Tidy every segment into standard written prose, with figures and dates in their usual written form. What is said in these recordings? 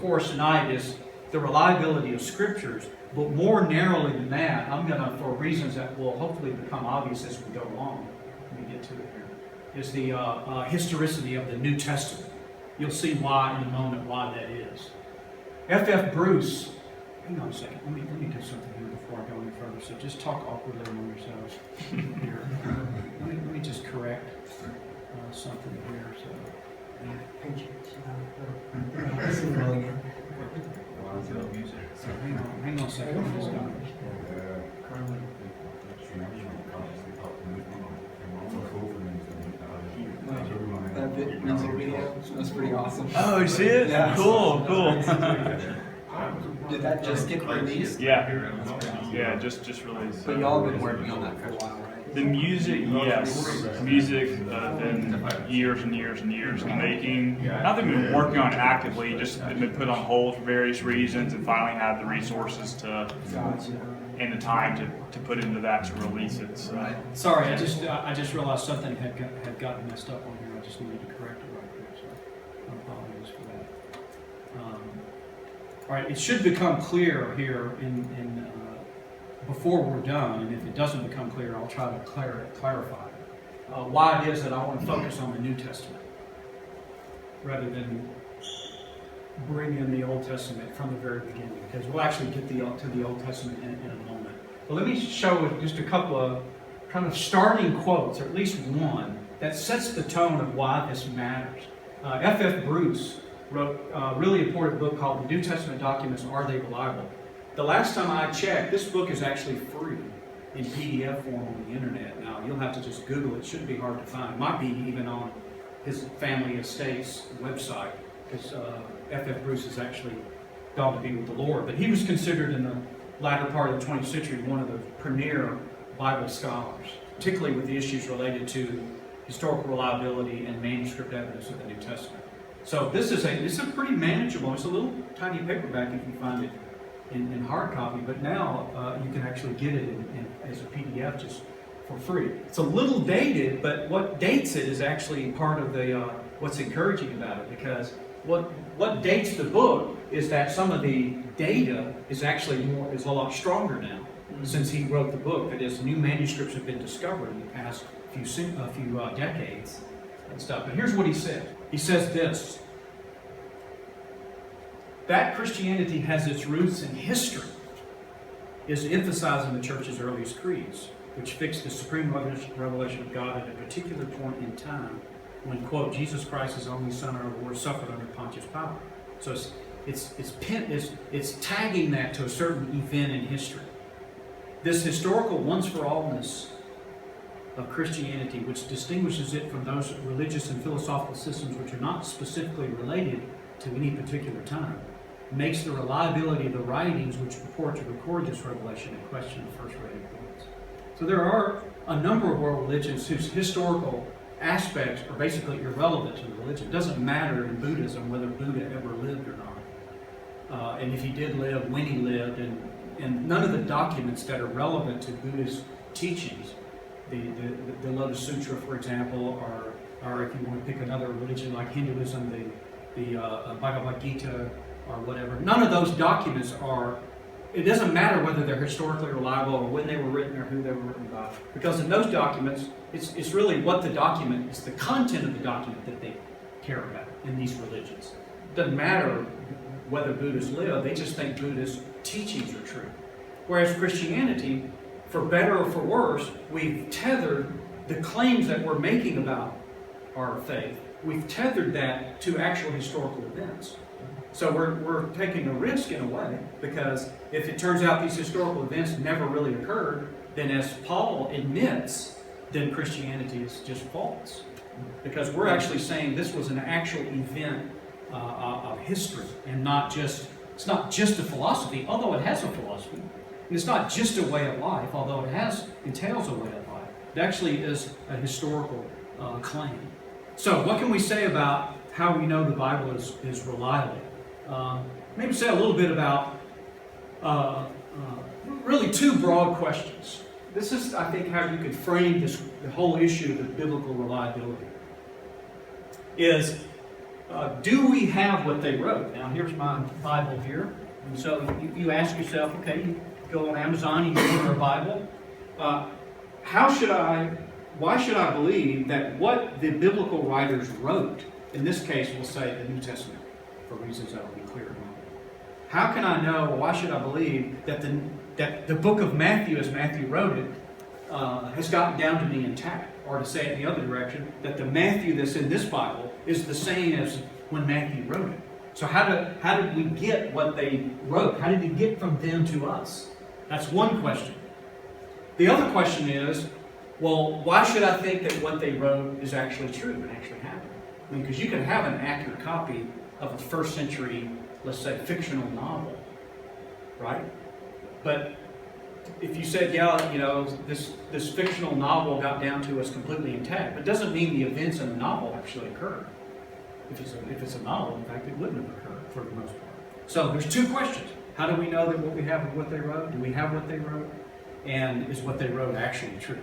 course tonight is the reliability of Scriptures, but more narrowly than that, I'm going to, for reasons that will hopefully become obvious as we go along, let me get to it here, is the historicity of the New Testament. You'll see why in a moment why that is. F.F. Bruce, hang on a second, let me do something here before I go any further, so just talk awkwardly among yourselves here. Let me just correct something here. So. Hang on a second. That music video was pretty awesome. Oh, you see it? Yeah. Cool. Did that just get released? Yeah, just released. But y'all have been working on that for a while, right? The music, yes. Music, been years and years and years in the making. Not that we've been working on it actively, just been put on hold for various reasons, and finally had the resources to and the time to put into that to release it. So. Right. Sorry, I just realized something had gotten messed up on here. I just needed to correct it right there. So I apologize for that. All right, it should become clear here in before we're done, and if it doesn't become clear, I'll try to clarify why it is that I want to focus on the New Testament rather than bring in the Old Testament from the very beginning, because we'll actually get to the Old Testament in a moment. But let me show just a couple of kind of starting quotes, or at least one, that sets the tone of why this matters. F.F. Bruce wrote a really important book called The New Testament Documents, Are They Reliable? The last time I checked, this book is actually free in PDF form on the internet. Now, you'll have to just Google it. It shouldn't be hard to find. It might be even on his family estate's website, because F.F. Bruce has actually gone to be with the Lord. But he was considered in the latter part of the 20th century one of the premier Bible scholars, particularly with the issues related to historical reliability and manuscript evidence of the New Testament. So this is a pretty manageable. It's a little tiny paperback if you find it in hard copy, but now you can actually get it as a PDF just for free. It's a little dated, but what dates it is actually part of the what's encouraging about it, because what dates the book is that some of the data is actually is a lot stronger now since he wrote the book. That is, new manuscripts have been discovered in the past few decades and stuff. But here's what he said. He says this: that Christianity has its roots in history is emphasized in the Church's earliest creeds, which fixed the supreme revelation of God at a particular point in time when, quote, Jesus Christ, his only Son, our Lord, suffered under Pontius Pilate. So it's tagging that to a certain event in history. This historical once-for-allness of Christianity, which distinguishes it from those religious and philosophical systems which are not specifically related to any particular time, makes the reliability of the writings which purport to record this revelation a question of first-rate importance. So there are a number of world religions whose historical aspects are basically irrelevant to the religion. It doesn't matter in Buddhism whether Buddha ever lived or not. And if he did live, when he lived, and none of the documents that are relevant to Buddhist teachings, the Lotus Sutra, for example, or if you want to pick another religion like Hinduism, the Bhagavad Gita or whatever, none of those documents are, it doesn't matter whether they're historically reliable or when they were written or who they were written by. Because in those documents, it's really what the document, it's the content of the document that they care about in these religions. It doesn't matter whether Buddhists live, they just think Buddhist teachings are true. Whereas Christianity, for better or for worse, we've tethered the claims that we're making about our faith, we've tethered that to actual historical events. So we're taking a risk in a way, because if it turns out these historical events never really occurred, then as Paul admits, then Christianity is just false. Because we're actually saying this was an actual event of history, and it's not just a philosophy, although it has a philosophy. And it's not just a way of life, although it entails a way of life. It actually is a historical claim. So what can we say about how we know the Bible is reliable? Maybe say a little bit about really two broad questions. This is, I think, how you could frame the whole issue of the biblical reliability. Is do we have what they wrote? Now, here's my Bible here. And so you ask yourself, okay, you go on Amazon, you order a Bible. Why should I believe that what the biblical writers wrote, in this case we'll say the New Testament, for reasons that will be clear in a moment. How can I know, why should I believe that the book of Matthew, as Matthew wrote it, has gotten down to me intact? Or to say it the other direction, that the Matthew that's in this Bible is the same as when Matthew wrote it. So how did we get what they wrote? How did it get from them to us? That's one question. The other question is, well, why should I think that what they wrote is actually true and actually happened? I mean, because you can have an accurate copy of a first century, let's say, fictional novel, right? But if you said, yeah, you know, this fictional novel got down to us completely intact, but doesn't mean the events in the novel actually occurred. If it's a novel, in fact, it wouldn't have occurred for the most part. So there's two questions. How do we know that what we have is what they wrote? Do we have what they wrote? And is what they wrote actually true?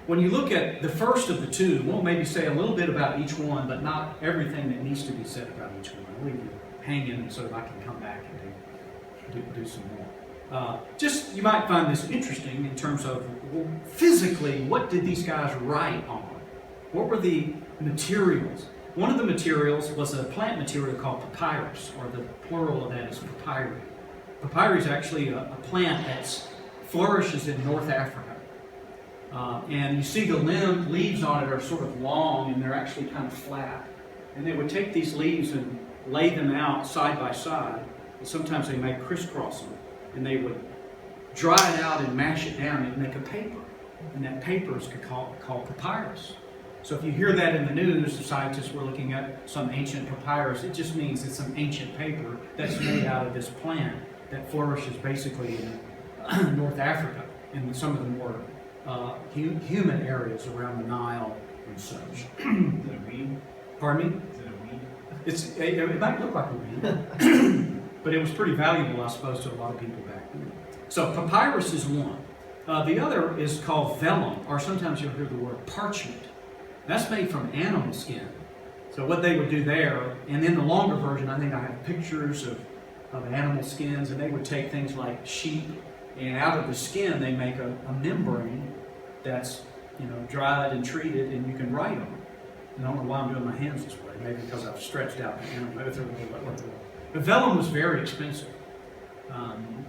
When you look at the first of the two, we'll maybe say a little bit about each one, but not everything that needs to be said about each one. I'll leave you hanging so that I can come back and do some more. Just, you might find this interesting in terms of, well, physically, what did these guys write on? What were the materials? One of the materials was a plant material called papyrus, or the plural of that is papyri. Papyri is actually a plant that flourishes in North Africa. And you see the leaves on it are sort of long, and they're actually kind of flat. And they would take these leaves and lay them out side by side. And sometimes they might crisscross them. And they would dry it out and mash it down and make a paper. And that paper is called papyrus. So if you hear that in the news, the scientists were looking at some ancient papyrus, it just means it's some ancient paper that's made out of this plant that flourishes basically in North Africa, in some of the more humid areas around the Nile and such. Is it a weed? Pardon me? Is it a weed? It might look like a weed, but it was pretty valuable, I suppose, to a lot of people back then. So papyrus is one. The other is called vellum, or sometimes you'll hear the word parchment. That's made from animal skin. So what they would do there, and in the longer version, I think I have pictures of animal skins, and they would take things like sheep, and out of the skin they make a membrane that's, you know, dried and treated, and you can write on it. I don't know why I'm doing my hands this way. Maybe because I've stretched out the animal. The vellum was very expensive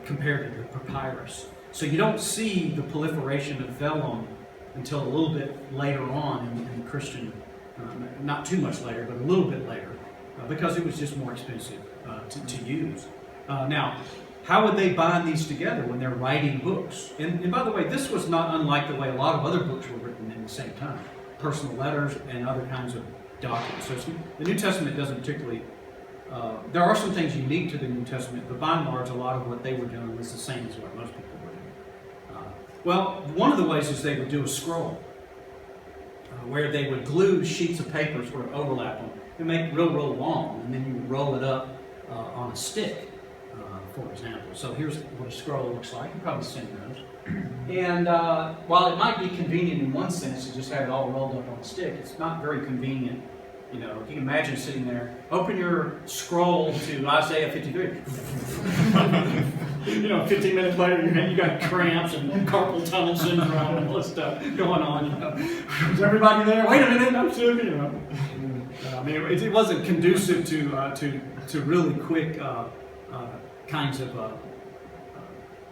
compared to the papyrus. So you don't see the proliferation of vellum until a little bit later on in Christian, not too much later, but a little bit later, because it was just more expensive to use. Now, how would they bind these together when they're writing books? And by the way, this was not unlike the way a lot of other books were written in the same time. Personal letters and other kinds of documents. So the New Testament doesn't particularly, there are some things unique to the New Testament, but by and large, a lot of what they were doing was the same as what most people were doing. Well, one of the ways is they would do a scroll, where they would glue sheets of paper sort of overlap them and make it real long, and then you would roll it up on a stick, for example. So here's what a scroll looks like. You've probably seen those. And while it might be convenient in one sense to just have it all rolled up on a stick, it's not very convenient. You know, you can imagine sitting there, open your scroll to Isaiah 53. 15 minutes later, you got cramps and carpal tunnel syndrome and all this stuff going on. You know, is everybody there? Wait a minute, I'm soon. You know, I mean, it wasn't conducive to really quick kinds of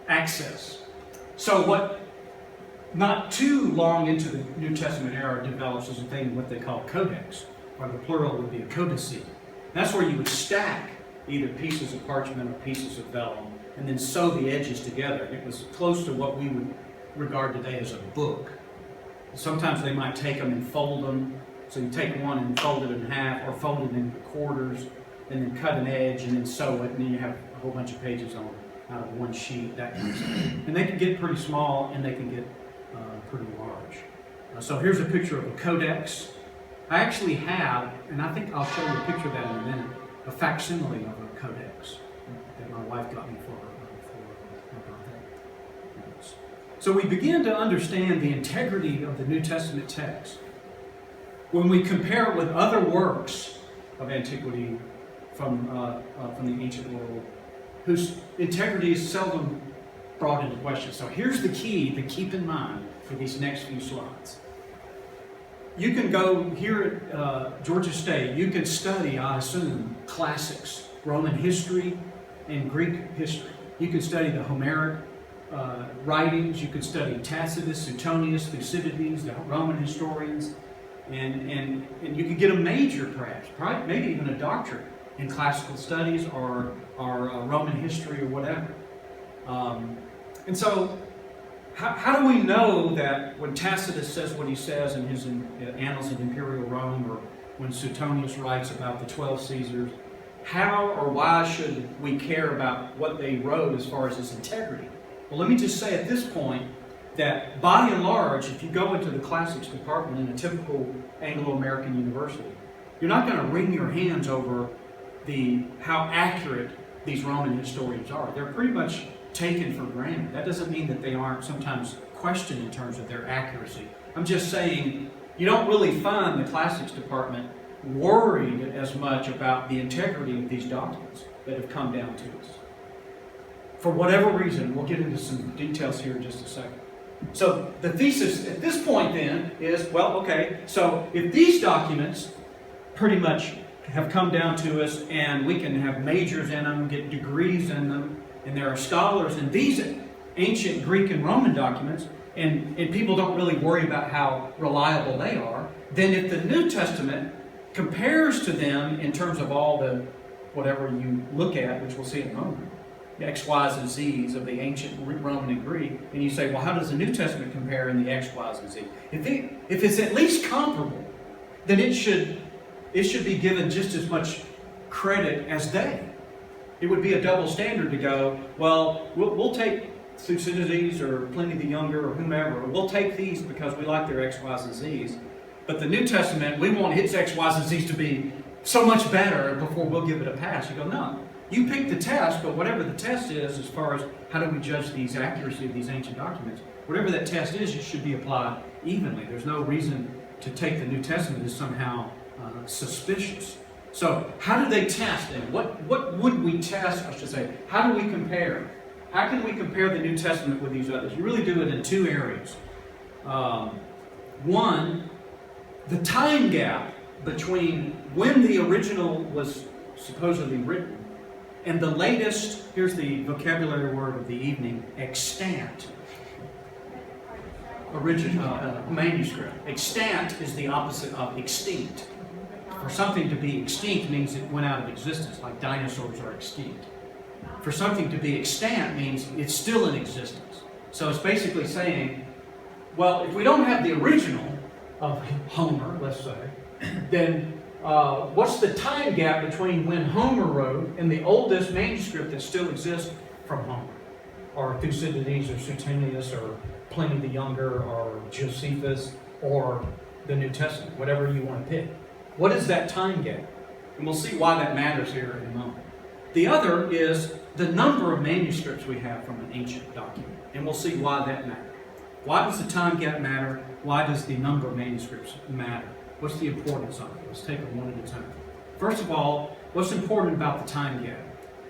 access. So what? Not too long into the New Testament era develops as a thing what they call codex, or the plural would be a codice. That's where you would stack either pieces of parchment or pieces of vellum and then sew the edges together. It was close to what we would regard today as a book. Sometimes they might take them and fold them. So you take one and fold it in half, or fold it into quarters, and then cut an edge and then sew it, and then you have a whole bunch of pages on out of one sheet, that kind of stuff. And they can get pretty small and they can get pretty large. So here's a picture of a codex. I actually have, and I think I'll show you a picture of that in a minute, a facsimile of a codex that my wife got me for her birthday. So we begin to understand the integrity of the New Testament text when we compare it with other works of antiquity from the ancient world, whose integrity is seldom brought into question. So here's the key to keep in mind for these next few slides. You can go here at Georgia State, you can study, I assume, classics, Roman history and Greek history. You can study the Homeric writings, you can study Tacitus, Suetonius, Thucydides, the Roman historians, and you could get a major perhaps, maybe even a doctorate in classical studies or Roman history or whatever. And so, how do we know that when Tacitus says what he says in his Annals of Imperial Rome, or when Suetonius writes about the 12 Caesars, how or why should we care about what they wrote as far as its integrity? Well, let me just say at this point that by and large, if you go into the classics department in a typical Anglo-American university, you're not going to wring your hands over how accurate these Roman historians are. They're pretty much taken for granted. That doesn't mean that they aren't sometimes questioned in terms of their accuracy. I'm just saying you don't really find the classics department worried as much about the integrity of these documents that have come down to us. For whatever reason, we'll get into some details here in just a second. So the thesis at this point then is, well, okay, so if these documents pretty much have come down to us and we can have majors in them, get degrees in them, and there are scholars in these ancient Greek and Roman documents, and people don't really worry about how reliable they are, then if the New Testament compares to them in terms of all the whatever you look at, which we'll see in a moment, the X, Y's, and Z's of the ancient Roman and Greek, and you say, well, how does the New Testament compare in the X, Y's, and Z's? If it's at least comparable, then it should be given just as much credit as they. It would be a double standard to go, well, we'll take Thucydides or Pliny the Younger or whomever, we'll take these because we like their X, Y's, and Z's. But the New Testament, we want its X, Y's, and Z's to be so much better before we'll give it a pass. You go, no. You pick the test, but whatever the test is, as far as how do we judge the accuracy of these ancient documents, whatever that test is, it should be applied evenly. There's no reason to take the New Testament as somehow suspicious. So how do they test then? What would we test, I should say? How do we compare? How can we compare the New Testament with these others? You really do it in two areas. One, the time gap between when the original was supposedly written and the latest, here's the vocabulary word of the evening, extant original manuscript. Extant is the opposite of extinct. For something to be extinct means it went out of existence, like dinosaurs are extinct. For something to be extant means it's still in existence. So it's basically saying, well, if we don't have the original of Homer, let's say, then what's the time gap between when Homer wrote and the oldest manuscript that still exists from Homer? Or Thucydides or Suetonius or Pliny the Younger or Josephus or the New Testament, whatever you want to pick. What is that time gap? And we'll see why that matters here in a moment. The other is the number of manuscripts we have from an ancient document. And we'll see why that matters. Why does the time gap matter? Why does the number of manuscripts matter? What's the importance of it? Let's take it one at a time. First of all, what's important about the time gap?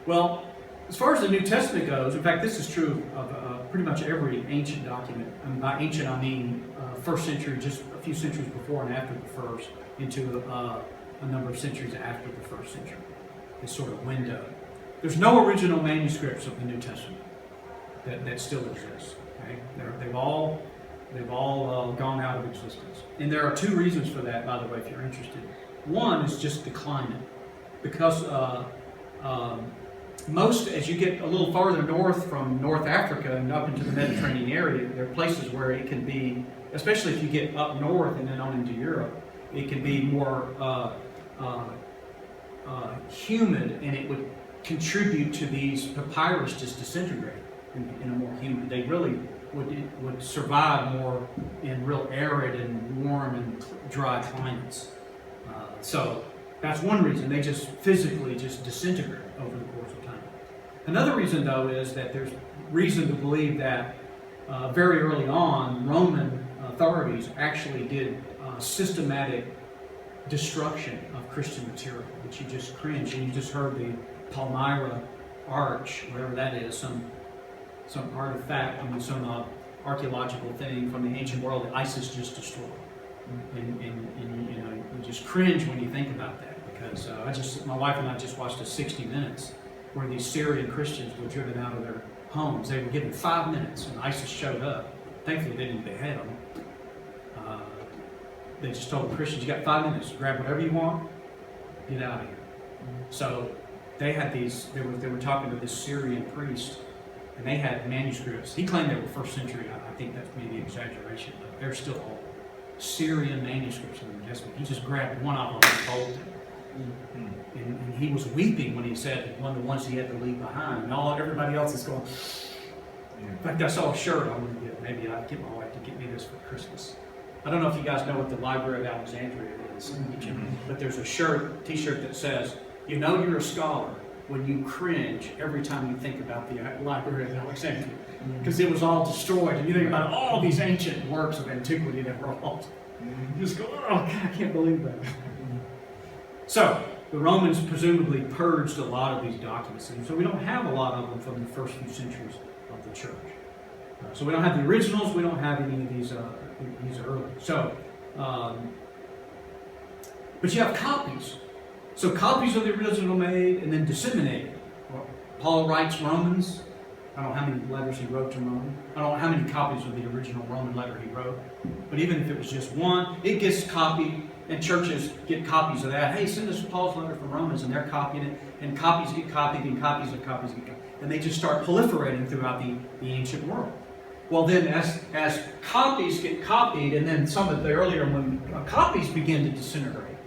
Well, as far as the New Testament goes, in fact, this is true of pretty much every ancient document. And by ancient, I mean first century, just a few centuries before and after the first, into a number of centuries after the first century. This sort of window. There's no original manuscripts of the New Testament that still exist. Okay? They've all gone out of existence. And there are two reasons for that, by the way, if you're interested. One is just the climate. Because most, as you get a little farther north from North Africa and up into the Mediterranean area, there are places where it can be, especially if you get up north and then on into Europe, it can be more humid, and it would contribute to these papyrus just disintegrating in a more humid. They really would survive more in real arid and warm and dry climates. So that's one reason. They just physically just disintegrate over the course of time. Another reason, though, is that there's reason to believe that very early on, Roman authorities actually did systematic destruction of Christian material, that you just cringe. And you just heard the Palmyra Arch, whatever that is, some artifact, some archaeological thing from the ancient world that ISIS just destroyed. And you know, you just cringe when you think about that, because my wife and I just watched a 60 Minutes where these Syrian Christians were driven out of their homes. They were given 5 minutes, and ISIS showed up. Thankfully, they didn't behead them. They just told the Christians, you got 5 minutes, grab whatever you want, get out of here. So they had these, they were talking to this Syrian priest, and they had manuscripts. He claimed they were first century. I think that's maybe an exaggeration, but they're still all Syrian manuscripts in the New Testament. He just grabbed one of them and folded it. And he was weeping when he said one of the ones he had to leave behind. And everybody else is going. In fact, I saw a shirt I want to get. Maybe I'd get my wife to get me this for Christmas. I don't know if you guys know what the Library of Alexandria is, but there's a t-shirt that says, "You know you're a scholar when you cringe every time you think about the Library of Alexandria," because it was all destroyed. And you think about all these ancient works of antiquity that were all, you just go, "Oh God, I can't believe that." So the Romans presumably purged a lot of these documents, and so we don't have a lot of them from the first few centuries of the church. So we don't have the originals. We don't have any of these early. So, but you have copies. So copies of the original made and then disseminated. Well, Paul writes Romans. I don't know how many letters he wrote to Rome. I don't know how many copies of the original Roman letter he wrote. But even if it was just one, it gets copied, and churches get copies of that. Hey, send us Paul's letter from Romans, and they're copying it, and copies get copied, and copies of copies get copied. And they just start proliferating throughout the ancient world. Well, then as copies get copied, and then some of the earlier when copies begin to disintegrate,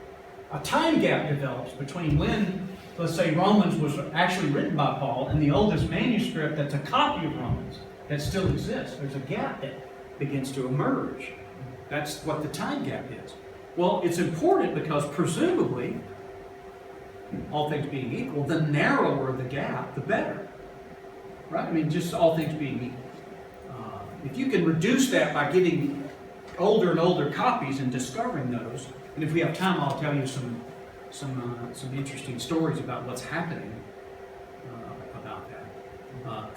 a time gap develops between when, let's say, Romans was actually written by Paul and the oldest manuscript that's a copy of Romans that still exists. There's a gap that begins to emerge. That's what the time gap is. Well, it's important because presumably, all things being equal, the narrower the gap, the better. Right? I mean, just all things being equal. If you can reduce that by getting older and older copies and discovering those, and if we have time, I'll tell you some interesting stories about what's happening about that.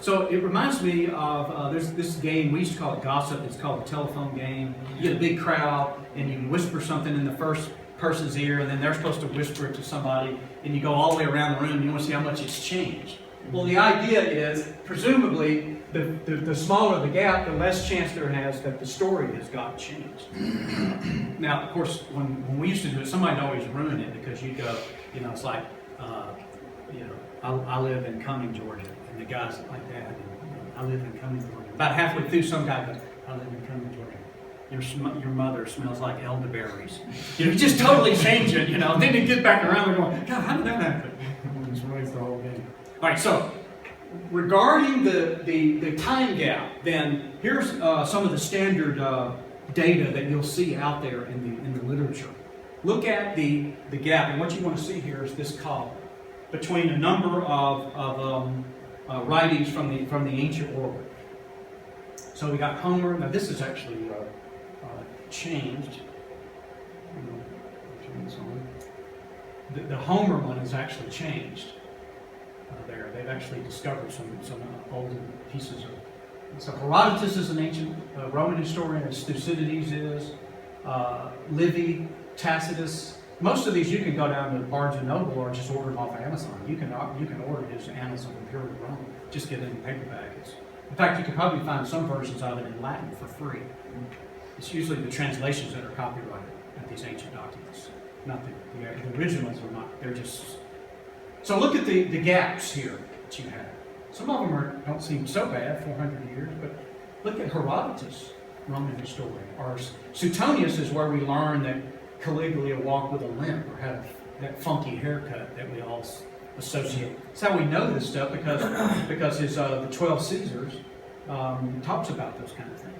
So it reminds me of there's this game, we used to call it gossip. It's called the telephone game. You get a big crowd, and you whisper something in the first person's ear, and then they're supposed to whisper it to somebody, and you go all the way around the room, and you want to see how much it's changed. Well, the idea is, presumably, the smaller the gap, the less chance there has that the story has got changed. Now, of course, when we used to do it, somebody'd always ruin it, because you'd go, it's like, I live in Cumming, Georgia, and the guy's like that, and, I live in Cumming, Georgia. About halfway through, some guy goes, I live in Cumming, Georgia. Your mother smells like elderberries. You just totally change it, and then you get back around and going, God, how did that happen? Just ruins the whole game. All right, so regarding the time gap, then here's some of the standard data that you'll see out there in the literature. Look at the gap, and what you want to see here is this column between a number of writings from the ancient world. So we got Homer. Now this is actually changed. Turn this on. The Homer one is actually changed. There, they've actually discovered some older pieces of. So Herodotus is an ancient Roman historian, as Thucydides is, Livy, Tacitus. Most of these you can go down to Barnes and Noble or just order them off of Amazon. You can order his Annals of Imperial Rome. Just get it in paperback. In fact, you can probably find some versions of it in Latin for free. It's usually the translations that are copyrighted at these ancient documents. Not the originals are not. They're just. So look at the gaps here that you have. Some of them don't seem so bad, 400 years, but look at Herodotus, Roman historian. Or Suetonius is where we learn that Caligula walked with a limp or had that funky haircut that we all associate. That's how we know this stuff, because his the 12 Caesars talks about those kind of things.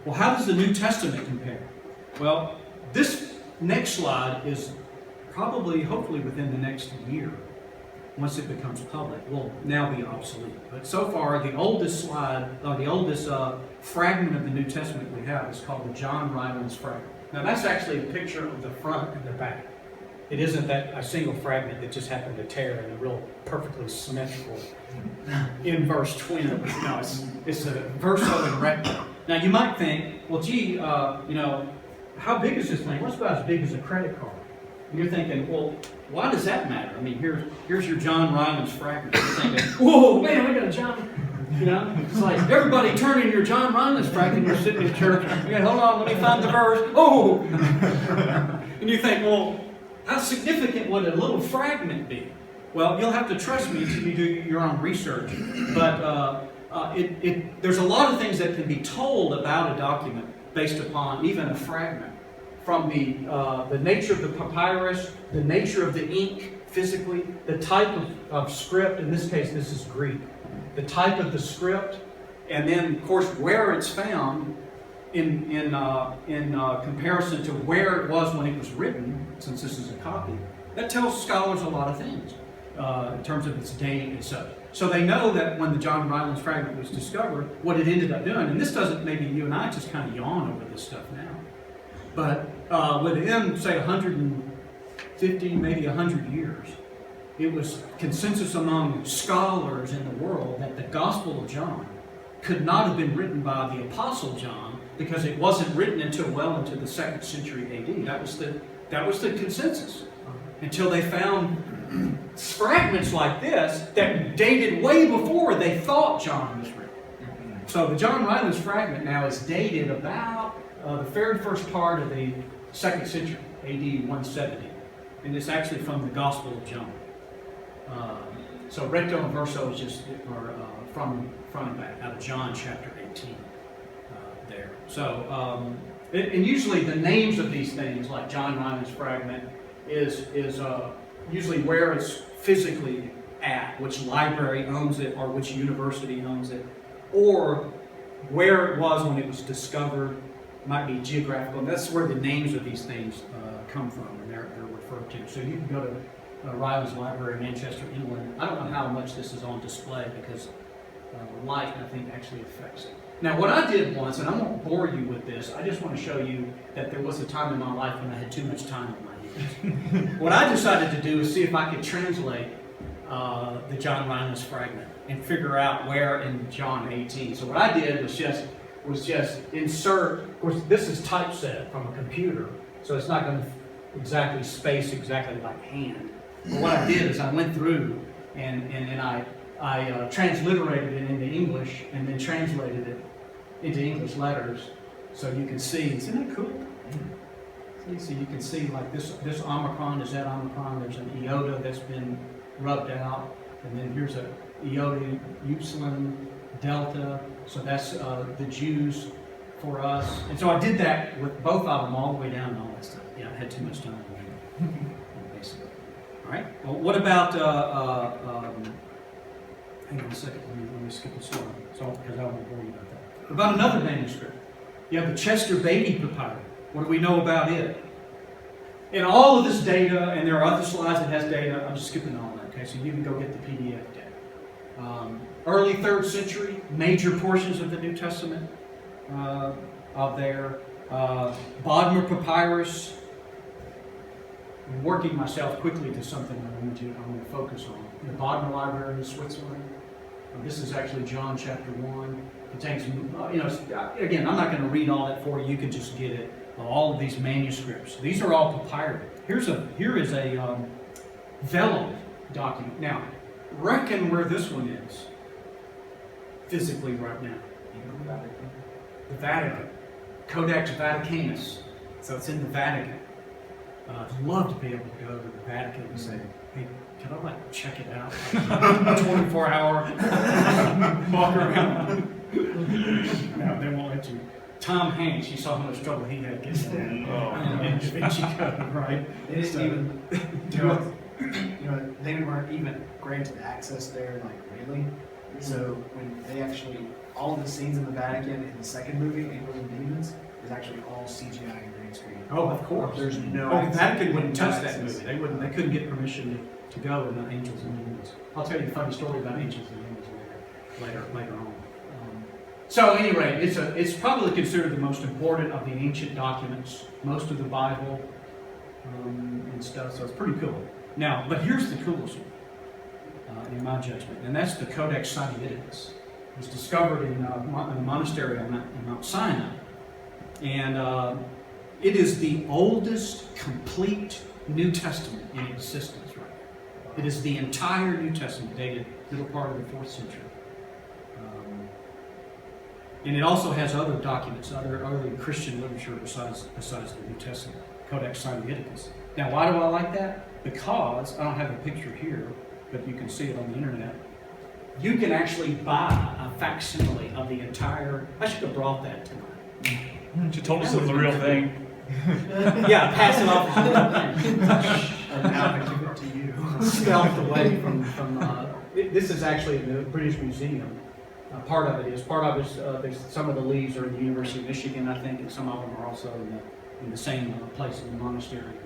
Well, how does the New Testament compare? Well, this next slide is probably, hopefully within the next year, once it becomes public, will now be obsolete. But so far, the oldest slide, or the oldest fragment of the New Testament we have is called the John Rylands fragment. Now that's actually a picture of the front and the back. It isn't that a single fragment that just happened to tear in a real perfectly symmetrical inverse twin. No, it's a verso and recto. Now you might think, well, gee, how big is this thing? What's about as big as a credit card? And you're thinking, well, why does that matter? I mean, here's your John Rylands fragment. You're thinking, whoa, man, I got a John. It's like everybody turning your John Rylands fragment. You're sitting in church. Hold on, let me find the verse. Oh, and you think, well, how significant would a little fragment be? Well, you'll have to trust me until you do your own research. But there's a lot of things that can be told about a document based upon even a fragment. From the nature of the papyrus, the nature of the ink physically, the type of script, in this case this is Greek, the type of the script, and then of course where it's found in comparison to where it was when it was written, since this is a copy. That tells scholars a lot of things in terms of its date and such. So they know that when the John Rylands fragment was discovered, what it ended up doing, and this doesn't, maybe you and I just kind of yawn over this stuff now, but within, say, 150, maybe 100 years, it was consensus among scholars in the world that the Gospel of John could not have been written by the Apostle John because it wasn't written until well into the 2nd century AD. That was the consensus. Until they found fragments like this that dated way before they thought John was written. So the John Rylands fragment now is dated about the very first part of the 2nd century, AD 170. And it's actually from the Gospel of John. So recto and verso is just from front and back, out of John chapter 18 there. So, and usually the names of these things, like John Rylands fragment, is usually where it's physically at, which library owns it or which university owns it, or where it was when it was discovered. Might be geographical, and that's where the names of these things come from, and they're referred to. So you can go to Rylands Library in Manchester, England. I don't know how much this is on display because light, I think, actually affects it. Now, what I did once, and I won't bore you with this, I just want to show you that there was a time in my life when I had too much time on my hands. What I decided to do is see if I could translate the John Rylands fragment and figure out where in John 18. So what I did was just insert, of course this is typeset from a computer, so it's not going to exactly space exactly like hand. But what I did is I went through and I transliterated it into English and then translated it into English letters so you can see. Isn't that cool? So you can see like this Omicron is that Omicron. There's an iota that's been rubbed out, and then here's a iota, upsilon, delta. So that's the Jews for us. And so I did that with both of them all the way down and all that stuff. Yeah, I had too much time. Basically. All right. Well, what about, hang on a second, let me skip a slide. Because I don't want to bore you about that. About another manuscript. You have the Chester Beatty papyrus. What do we know about it? In all of this data, and there are other slides that has data, I'm just skipping all that, okay? So you can go get the PDF data. Early 3rd century, major portions of the New Testament of there. Bodmer Papyrus. I'm working myself quickly to something I want to focus on. The Bodmer Library in Switzerland. This is actually John chapter 1. Contains, again, I'm not going to read all that for you. You can just get it. All of these manuscripts. These are all papyri. Here is a vellum document. Now, reckon where this one is physically right now. The Vatican. Codex Vaticanus. So it's in the Vatican. I'd love to be able to go to the Vatican and say, hey, can I check it out? 24-hour walk around. No, they won't let you. Tom Hanks, you saw how much trouble he had getting there. And Da Vinci Code, right? They didn't even, they weren't even granted access there, really. So when they actually, all the scenes in the Vatican in the second movie, Angels and Demons, is actually all CGI and green screen. Oh, of course. There's no. The Vatican wouldn't touch that movie. They couldn't get permission to go in the Angels and Demons. I'll tell you a funny story about Angels and Demons later on. So anyway, it's probably considered the most important of the ancient documents, most of the Bible and stuff, so it's pretty cool. Now, but here's the coolest one, in my judgment, and that's the Codex Sinaiticus. It was discovered in a monastery on Mount Sinai, and it is the oldest complete New Testament in existence right now. It is the entire New Testament, dated middle part of the 4th century. And it also has other documents, other Christian literature besides the New Testament, Codex Sinaiticus. Now, why do I like that? Because, I don't have a picture here, but you can see it on the internet. You can actually buy a facsimile of the entire, I should have brought that tonight. She told us it was the real thing. Yeah, pass it off as a real thing. And now I give it to you. Stealthed away from this is actually in the British Museum. Part of it is. There's some of the leaves are in the University of Michigan, I think, and some of them are also in the same place in the monastery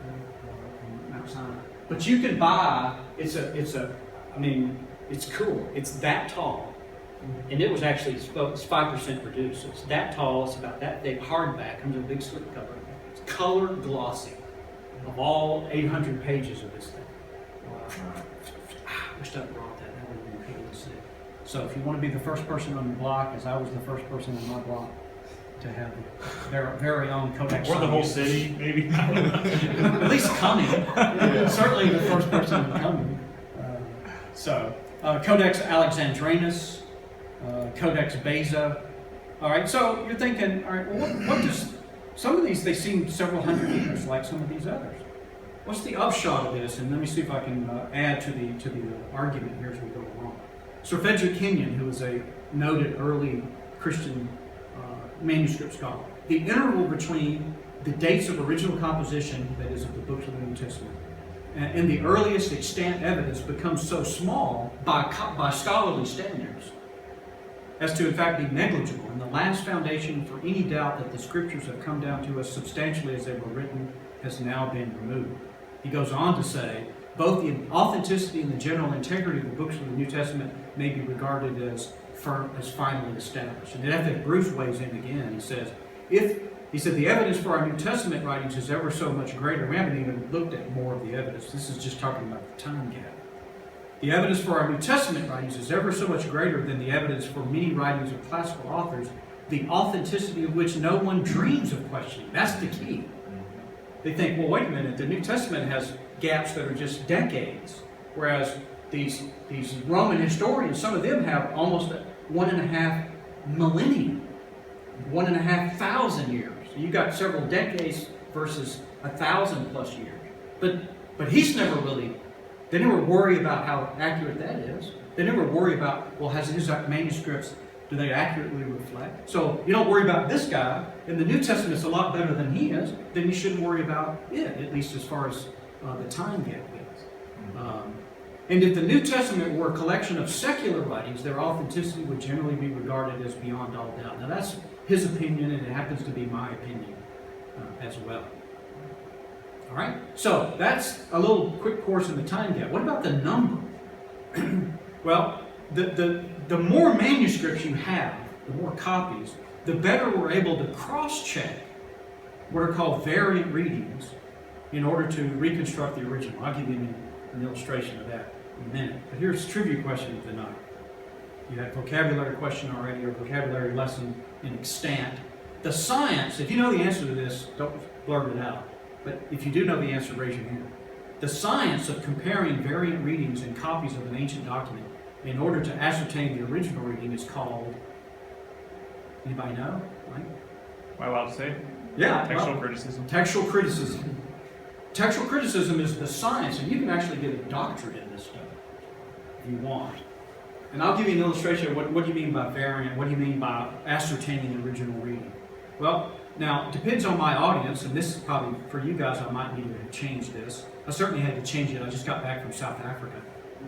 on Mount Sinai. But you can buy. It's cool. It's that tall, and it was actually it's 5% reduced. So it's that tall. It's about that thick. Hardback, comes with a big slipcover. It's color glossy. Of all 800 pages of this thing. I wish I brought that. That would have been cool to see. So if you want to be the first person on the block, as I was the first person on my block to have their very own Codex. Or the whole city, maybe. At least coming. Yeah. Certainly the first person coming. Codex Alexandrinus, Codex Beza. All right, so you're thinking, all right, well, what does, some of these, they seem several hundred years like some of these others. What's the upshot of this? And let me see if I can add to the argument here as we go along. Sir Frederick Kenyon, who was a noted early Christian manuscript scholar, the interval between the dates of original composition, that is of the books of the New Testament, and the earliest extant evidence becomes so small by scholarly standards as to in fact be negligible, and the last foundation for any doubt that the scriptures have come down to us substantially as they were written has now been removed. He goes on to say, both the authenticity and the general integrity of the books of the New Testament may be regarded as finally established. And F. Bruce weighs in again. He says, the evidence for our New Testament writings is ever so much greater. We haven't even looked at more of the evidence. This is just talking about the time gap. The evidence for our New Testament writings is ever so much greater than the evidence for many writings of classical authors, the authenticity of which no one dreams of questioning. That's the key. They think, well, wait a minute, the New Testament has gaps that are just decades, whereas these Roman historians, some of them have almost 1.5 millennium, 1,500 years. So you've got several decades versus 1,000+ years. But he's never really, they never worry about how accurate that is. They never worry about, well, has his manuscripts, do they accurately reflect? So you don't worry about this guy, and the New Testament's a lot better than he is, then you shouldn't worry about it, at least as far as the time gap goes. And if the New Testament were a collection of secular writings, their authenticity would generally be regarded as beyond all doubt. Now that's his opinion, and it happens to be my opinion as well. All right, so that's a little quick course in the time gap. What about the number? Well, the more manuscripts you have, the more copies, the better we're able to cross-check what are called variant readings in order to reconstruct the original. I'll give you an illustration of that in a minute. But here's a trivia question of the night. You had a vocabulary question already, or a vocabulary lesson in extant. The science, if you know the answer to this, don't blurt it out. But if you do know the answer, raise your hand. The science of comparing variant readings and copies of an ancient document in order to ascertain the original reading is called, anybody know? Right? Am I allowed to say? Yeah. Textual criticism. Textual criticism. Textual criticism is the science, and you can actually get a doctorate in this stuff if you want. And I'll give you an illustration of what do you mean by variant, what do you mean by ascertaining the original reading. Well, now, it depends on my audience, and this is probably, for you guys, I might need to change this. I certainly had to change it. I just got back from South Africa,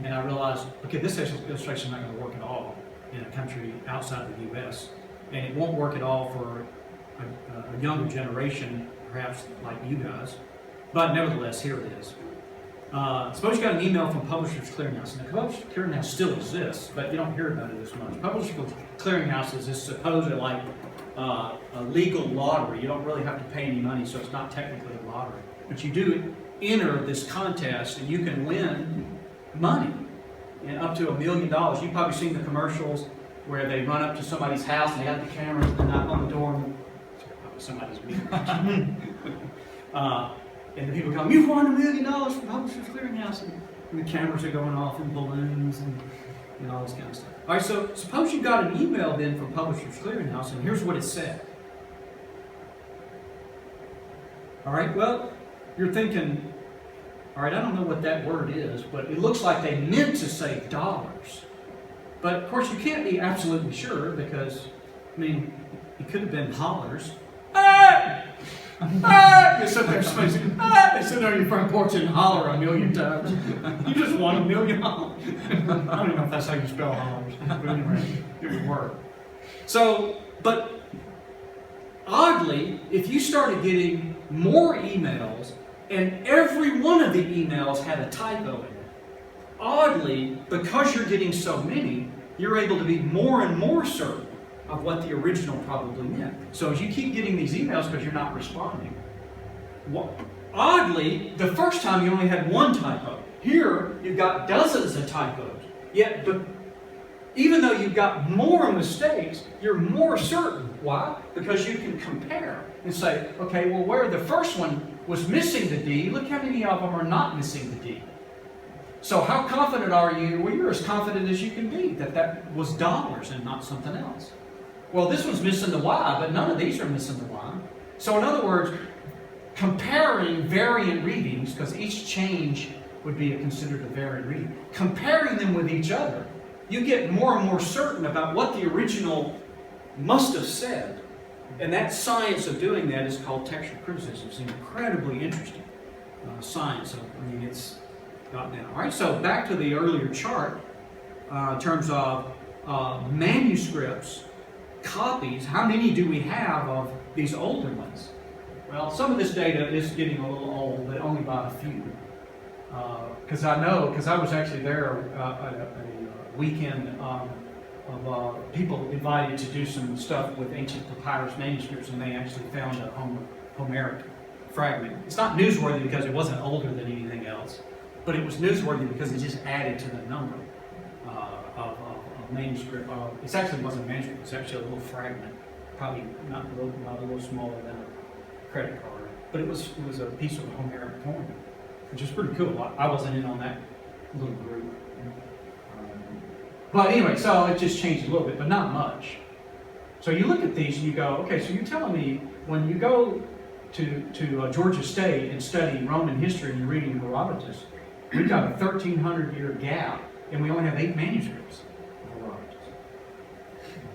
and I realized, okay, this illustration is not going to work at all in a country outside the U.S., and it won't work at all for a younger generation, perhaps like you guys. But nevertheless, here it is. Suppose you got an email from Publishers Clearinghouse, and the Publishers Clearinghouse still exists, but you don't hear about it as much. Publishers Clearinghouse is supposed like a legal lottery. You don't really have to pay any money, so it's not technically a lottery. But you do enter this contest, and you can win money, and up to $1 million. You've probably seen the commercials where they run up to somebody's house and they got the cameras and they knock on the door and somebody's meeting. And the people come, "You've won $1 million from Publishers Clearinghouse," and the cameras are going off and balloons and all this kind of stuff. All right, so suppose you got an email then from Publishers Clearinghouse, and here's what it said. All right, well, you're thinking, all right, I don't know what that word is, but it looks like they meant to say dollars. But of course, you can't be absolutely sure because, I mean, it could have been hollers. Ah! Ah! You sit there, somebody says, ah! They sit there on your front porch and holler 1 million times. You just won $1 million. I don't even know if that's how you spell hollers. But anyway, it would work. So, but oddly, if you started getting more emails and every one of the emails had a typo in it, oddly, because you're getting so many, you're able to be more and more certain of what the original probably meant. So as you keep getting these emails because you're not responding, oddly, the first time you only had one typo. Here, you've got dozens of typos. Yet, even though you've got more mistakes, you're more certain. Why? Because you can compare and say, okay, well, where the first one was missing the D, look how many of them are not missing the D. So how confident are you? Well, you're as confident as you can be that that was dollars and not something else. Well, this one's missing the Y, but none of these are missing the Y. So in other words, comparing variant readings, because each change would be considered a variant reading, comparing them with each other, you get more and more certain about what the original must have said. And that science of doing that is called textual criticism. It's an incredibly interesting science. It's gotten down. All right, so back to the earlier chart in terms of manuscripts, copies. How many do we have of these older ones? Well, some of this data is getting a little old, but only by a few. Because I was actually there at a weekend of people invited to do some stuff with ancient papyrus manuscripts, and they actually found a Homeric fragment. It's not newsworthy because it wasn't older than anything else, but it was newsworthy because it just added to the number of manuscript. It actually wasn't a manuscript, it's actually a little fragment, probably not a little smaller than a credit card, but it was a piece of Homeric poem, which is pretty cool. I wasn't in on that little group. But anyway, so it just changed a little bit, but not much. So you look at these and you go, okay, so you're telling me when you go to Georgia State and study Roman history and you're reading Herodotus, we've got a 1,300-year gap and we only have 8 manuscripts of Herodotus.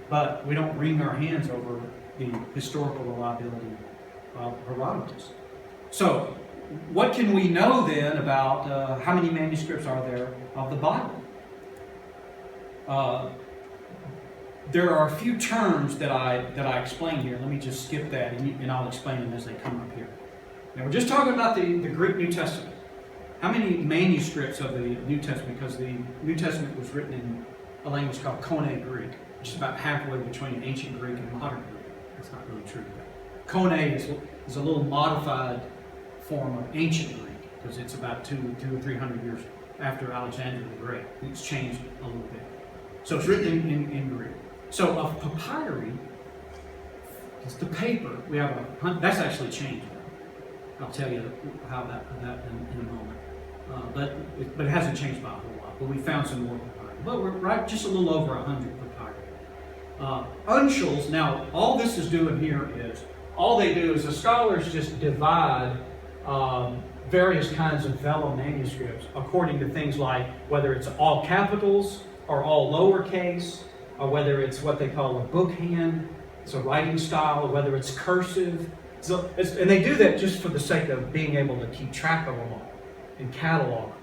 But we don't wring our hands over the historical reliability of Herodotus. So what can we know then about how many manuscripts are there of the Bible? There are a few terms that I explain here. Let me just skip that, and I'll explain them as they come up here. Now, we're just talking about the Greek New Testament. How many manuscripts of the New Testament? Because the New Testament was written in a language called Koine Greek, which is about halfway between ancient Greek and modern Greek. That's not really true. Koine is a little modified form of ancient Greek, because it's about 200 or 300 years after Alexander the Great. It's changed a little bit. So it's written in Greek. So of papyri, it's the paper. We have that's actually changed. I'll tell you how that in a moment. But it hasn't changed by a whole lot. But we found some more papyri. But we're right just a little over 100 papyri. Uncials. Now all this is doing here is all they do is the scholars just divide various kinds of vellum manuscripts according to things like whether it's all capitals or all lowercase, or whether it's what they call a book hand, it's a writing style, or whether it's cursive. And they do that just for the sake of being able to keep track of them all and catalog them.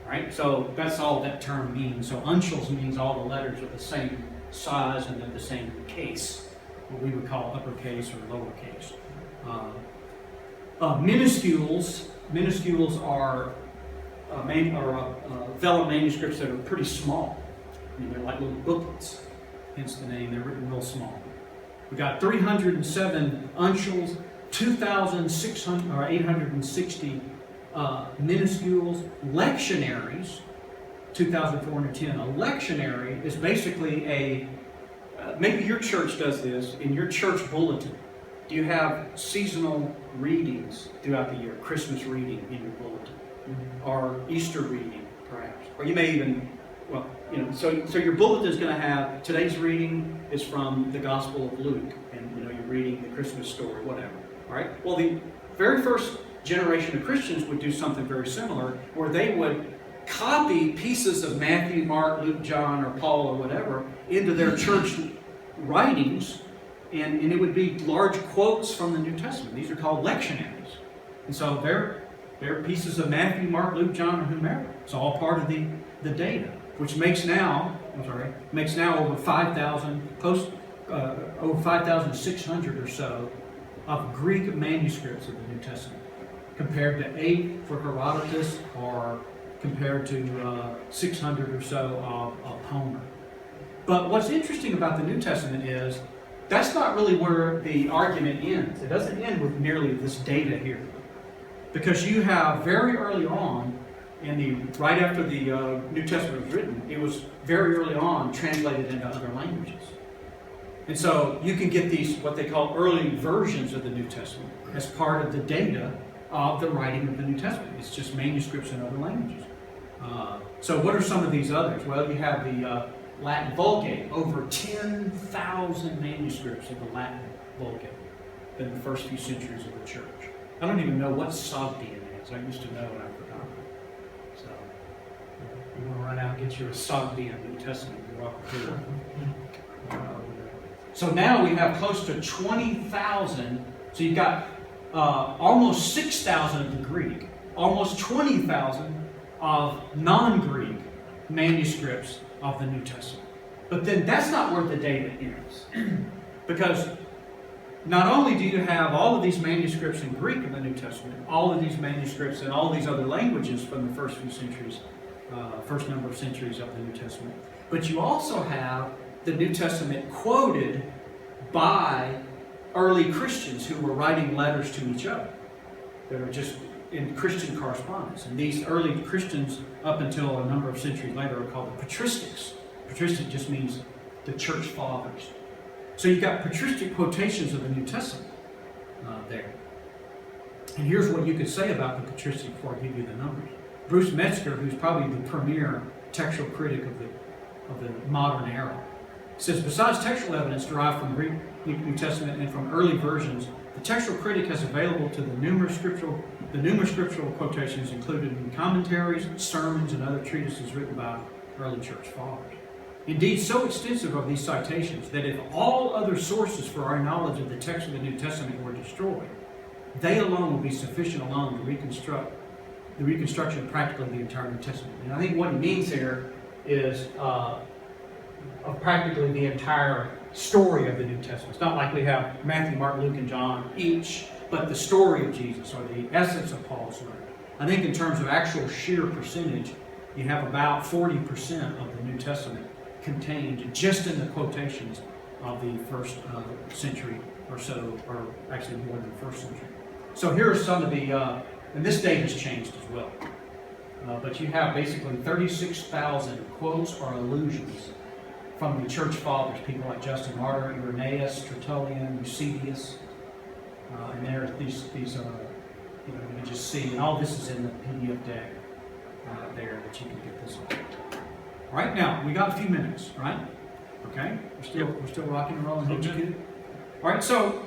Right? So that's all that term means. So uncials means all the letters are the same size and in the same case, what we would call uppercase or lowercase. Minuscules are vellum manuscripts that are pretty small. They're like little booklets, hence the name. They're written real small. We got 307 uncials, 860 minuscules, lectionaries, 2,410. A lectionary is basically maybe your church does this, in your church bulletin. Do you have seasonal readings throughout the year? Christmas reading in your bulletin, or Easter reading, perhaps, or you may even, so your bulletin is going to have today's reading is from the Gospel of Luke, and you're reading the Christmas story, whatever. All right. Well, the very first generation of Christians would do something very similar, where they would copy pieces of Matthew, Mark, Luke, John, or Paul, or whatever, into their church writings. And it would be large quotes from the New Testament. These are called lectionaries. And so they're pieces of Matthew, Mark, Luke, John, or whomever. It's all part of the data, which makes now over 5,600 or so of Greek manuscripts of the New Testament, compared to 8 for Herodotus, or compared to 600 or so of Homer. But what's interesting about the New Testament is that's not really where the argument ends. It doesn't end with merely this data here. Because you have very early on, right after the New Testament was written, it was very early on translated into other languages. And so you can get these, what they call early versions of the New Testament, as part of the data of the writing of the New Testament. It's just manuscripts in other languages. So what are some of these others? Well, you have the Latin Vulgate, over 10,000 manuscripts of the Latin Vulgate in the first few centuries of the church. I don't even know what Sogdian is. I used to know and I forgot. So, you want to run out and get your Sogdian New Testament, you're welcome to it. So now we have close to 20,000. So you've got almost 6,000 of the Greek, almost 20,000 of non-Greek manuscripts of the New Testament. But then that's not where the data ends. Because not only do you have all of these manuscripts in Greek in the New Testament, all of these manuscripts in all these other languages from the first few centuries, first number of centuries of the New Testament, but you also have the New Testament quoted by early Christians who were writing letters to each other that are just in Christian correspondence. And these early Christians, up until a number of centuries later, are called the patristics. Patristic just means the church fathers. So you've got patristic quotations of the New Testament there. And here's what you could say about the patristic before I give you the numbers. Bruce Metzger, who's probably the premier textual critic of the modern era, says, besides textual evidence derived from Greek New Testament and from early versions, the textual critic has available to the numerous scriptural quotations included in commentaries, sermons, and other treatises written by early church fathers. Indeed, so extensive are these citations that if all other sources for our knowledge of the text of the New Testament were destroyed, they alone would be sufficient alone to reconstruct the reconstruction of practically the entire New Testament. And I think what he means here is of practically the entire story of the New Testament. It's not like we have Matthew, Mark, Luke, and John each, but the story of Jesus, or the essence of Paul's letter. I think in terms of actual sheer percentage, you have about 40% of the New Testament contained just in the quotations of the first century or so, or actually more than the first century. So here are some of the, and this date has changed as well, but you have basically 36,000 quotes or allusions from the church fathers, people like Justin Martyr, Irenaeus, Tertullian, Eusebius, and there are these you can just see, and all this is in the PDF deck there that you can get this on. All right, now we got a few minutes, right? Okay, we're still rocking and rolling. All right, so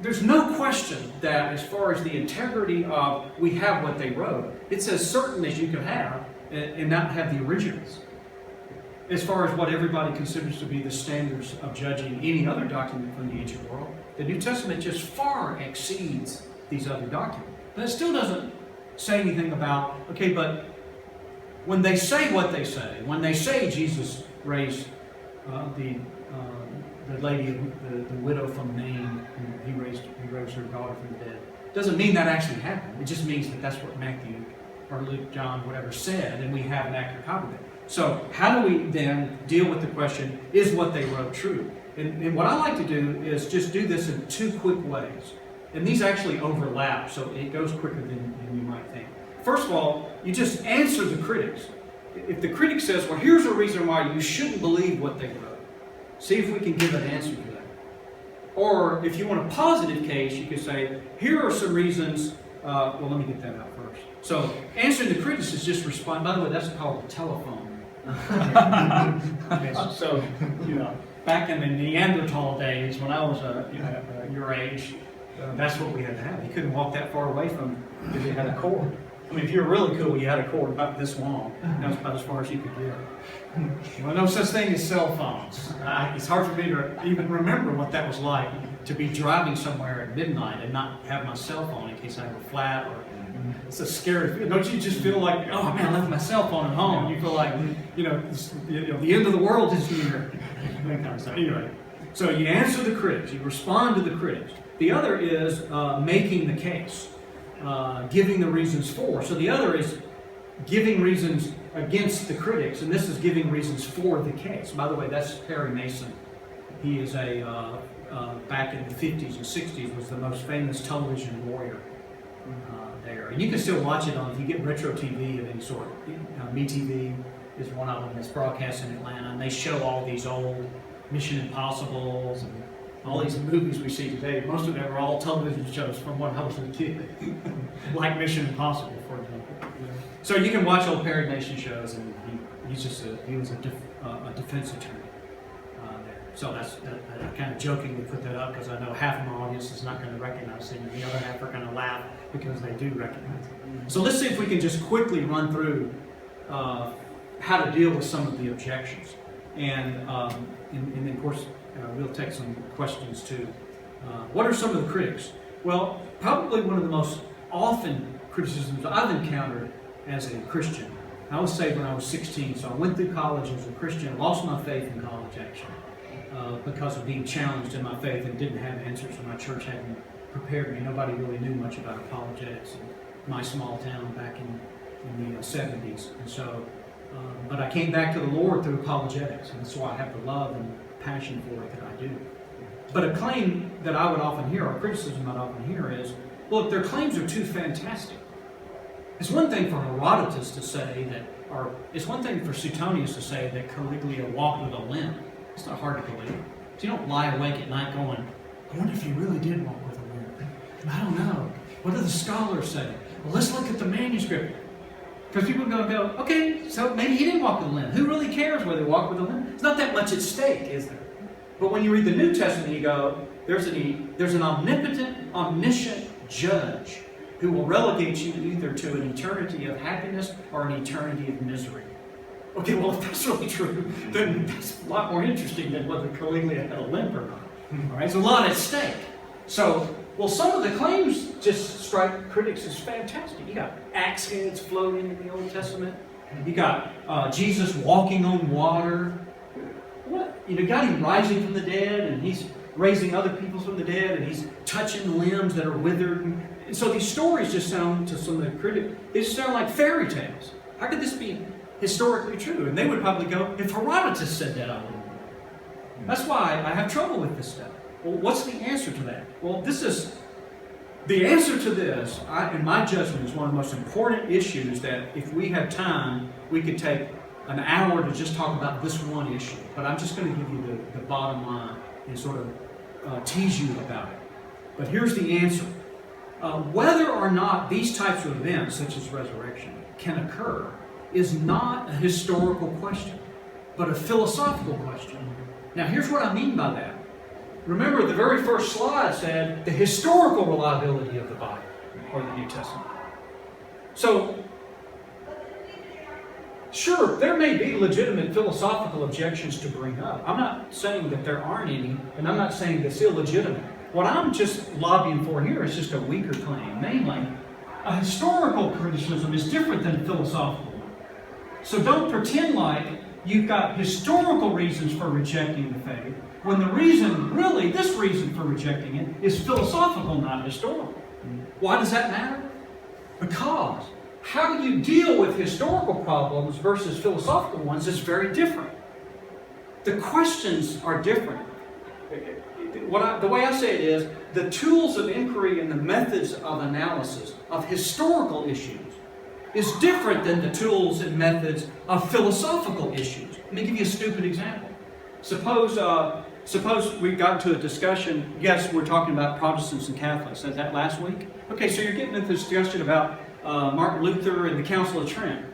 there's no question that as far as the integrity of, we have what they wrote. It's as certain as you can have and not have the originals. As far as what everybody considers to be the standards of judging any other document from the ancient world, the New Testament just far exceeds these other documents. But it still doesn't say anything about, okay, but when they say what they say, when they say Jesus raised the lady, the widow from Nain, and he raised her daughter from the dead, doesn't mean that actually happened. It just means that that's what Matthew or Luke, John, whatever said, and we have an accurate copy of it. So how do we then deal with the question, is what they wrote true? And what I like to do is just do this in two quick ways. And these actually overlap, so it goes quicker than you might think. First of all, you just answer the critics. If the critic says, well, here's a reason why you shouldn't believe what they wrote, see if we can give an answer to that. Or if you want a positive case, you could say, here are some reasons. Well, let me get that out first. So answering the critics is just respond. By the way, that's called a telephone. Okay, so, back in the Neanderthal days, when I was your age, that's what we had to have. You couldn't walk that far away from it if you had a cord. I mean, if you were really cool, you had a cord about this long. That was about as far as you could get. Well, no such thing as cell phones. It's hard for me to even remember what that was like to be driving somewhere at midnight and not have my cell phone in case I were flat or. It's a scary feeling. Don't you just feel like, oh man, I left my cell phone at home? You feel like, the end of the world is near. That kind of stuff. Anyway, so you answer the critics, you respond to the critics. The other is making the case, giving the reasons for. So the other is giving reasons against the critics, and this is giving reasons for the case. By the way, that's Perry Mason. He is back in the 50s and 60s, was the most famous television lawyer. There. And you can still watch it on, if you get retro TV of any sort. MeTV is one of them that's broadcast in Atlanta, and they show all these old Mission Impossibles and all these movies we see today. Most of them are all television shows from when I was a kid, like Mission Impossible, for example. So you can watch old Perry Mason shows, and he was a defense attorney. So I kind of jokingly put that up because I know half of my audience is not going to recognize it, and the other half are going to laugh because they do recognize it. So let's see if we can just quickly run through how to deal with some of the objections. And of course, we'll take some questions too. What are some of the critics? Well, probably one of the most often criticisms I've encountered as a Christian. I was saved when I was 16, so I went through college as a Christian, lost my faith in college actually. Because of being challenged in my faith and didn't have answers, and my church hadn't prepared me. Nobody really knew much about apologetics in my small town back in the 70s. And so, but I came back to the Lord through apologetics, and that's why I have the love and passion for it that I do. But a claim that I would often hear, or criticism I'd often hear is, well, if their claims are too fantastic. It's one thing for Herodotus to say that, or it's one thing for Suetonius to say that Caligula walked with a limp. It's not hard to believe. So you don't lie awake at night going, I wonder if he really did walk with a limp. I don't know. What do the scholars say? Well, let's look at the manuscript. Because people are going to go, okay, so maybe he didn't walk with a limp. Who really cares whether he walked with a limp? It's not that much at stake, is there? But when you read the New Testament, you go, there's an omnipotent, omniscient judge who will relegate you either to an eternity of happiness or an eternity of misery. Okay, well, if that's really true, then that's a lot more interesting than whether Caligula had a limp or not. All right, there's a lot at stake. So, well, some of the claims just strike critics as fantastic. You got axe heads floating in the Old Testament. You got Jesus walking on water. What? You got him rising from the dead, and he's raising other people from the dead, and he's touching limbs that are withered. And so these stories just sound, to some of the critics, they just sound like fairy tales. How could this be historically true? And they would probably go, if Herodotus said that, I wouldn't believe it. That's why I have trouble with this stuff. Well, what's the answer to that? Well, the answer to this, in my judgment, is one of the most important issues that if we had time, we could take an hour to just talk about this one issue. But I'm just going to give you the bottom line and sort of tease you about it. But here's the answer. Whether or not these types of events, such as resurrection, can occur is not a historical question, but a philosophical question. Now, here's what I mean by that. Remember, the very first slide said the historical reliability of the Bible, or the New Testament. So, sure, there may be legitimate philosophical objections to bring up. I'm not saying that there aren't any, and I'm not saying that's illegitimate. What I'm just lobbying for here is just a weaker claim. Namely, a historical criticism is different than a philosophical one. So don't pretend like you've got historical reasons for rejecting the faith, when the reason, really, this reason for rejecting it is philosophical, not historical. Why does that matter? Because how you deal with historical problems versus philosophical ones is very different. The questions are different. The way I say it is, the tools of inquiry and the methods of analysis of historical issues is different than the tools and methods of philosophical issues. Let me give you a stupid example. Suppose we got into a discussion, yes, we're talking about Protestants and Catholics. Was that last week? Okay, so you're getting into this discussion about Martin Luther and the Council of Trent.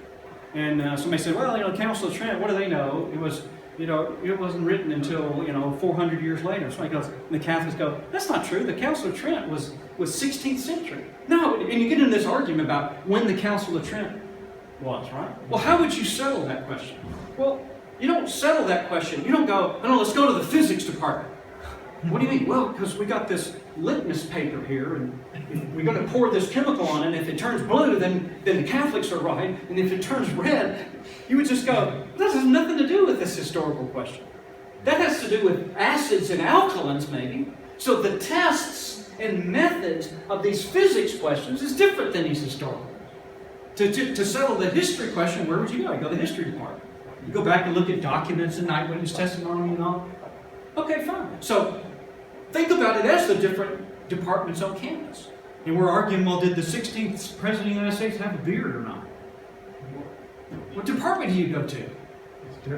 And somebody said, well, the Council of Trent, what do they know? It was, it wasn't written until, 400 years later. Somebody goes, and the Catholics go, that's not true. The Council of Trent was 16th century. No, and you get into this argument about when the Council of Trent was, right? Well, how would you settle that question? Well, you don't settle that question. You don't go, oh, no, let's go to the physics department. What do you mean? Well, because we got this litmus paper here, and we're going to pour this chemical on it, and if it turns blue, then the Catholics are right, and if it turns red, you would just go, this has nothing to do with this historical question. That has to do with acids and alkalins, maybe. So the tests and methods of these physics questions is different than these historical. To settle the history question, where would you go? You go to the history department. You go back and look at documents and eyewitness testimony and all. Okay, fine. So think about it as the different departments on campus. And we're arguing, well, did the 16th President of the United States have a beard or not? What department do you go to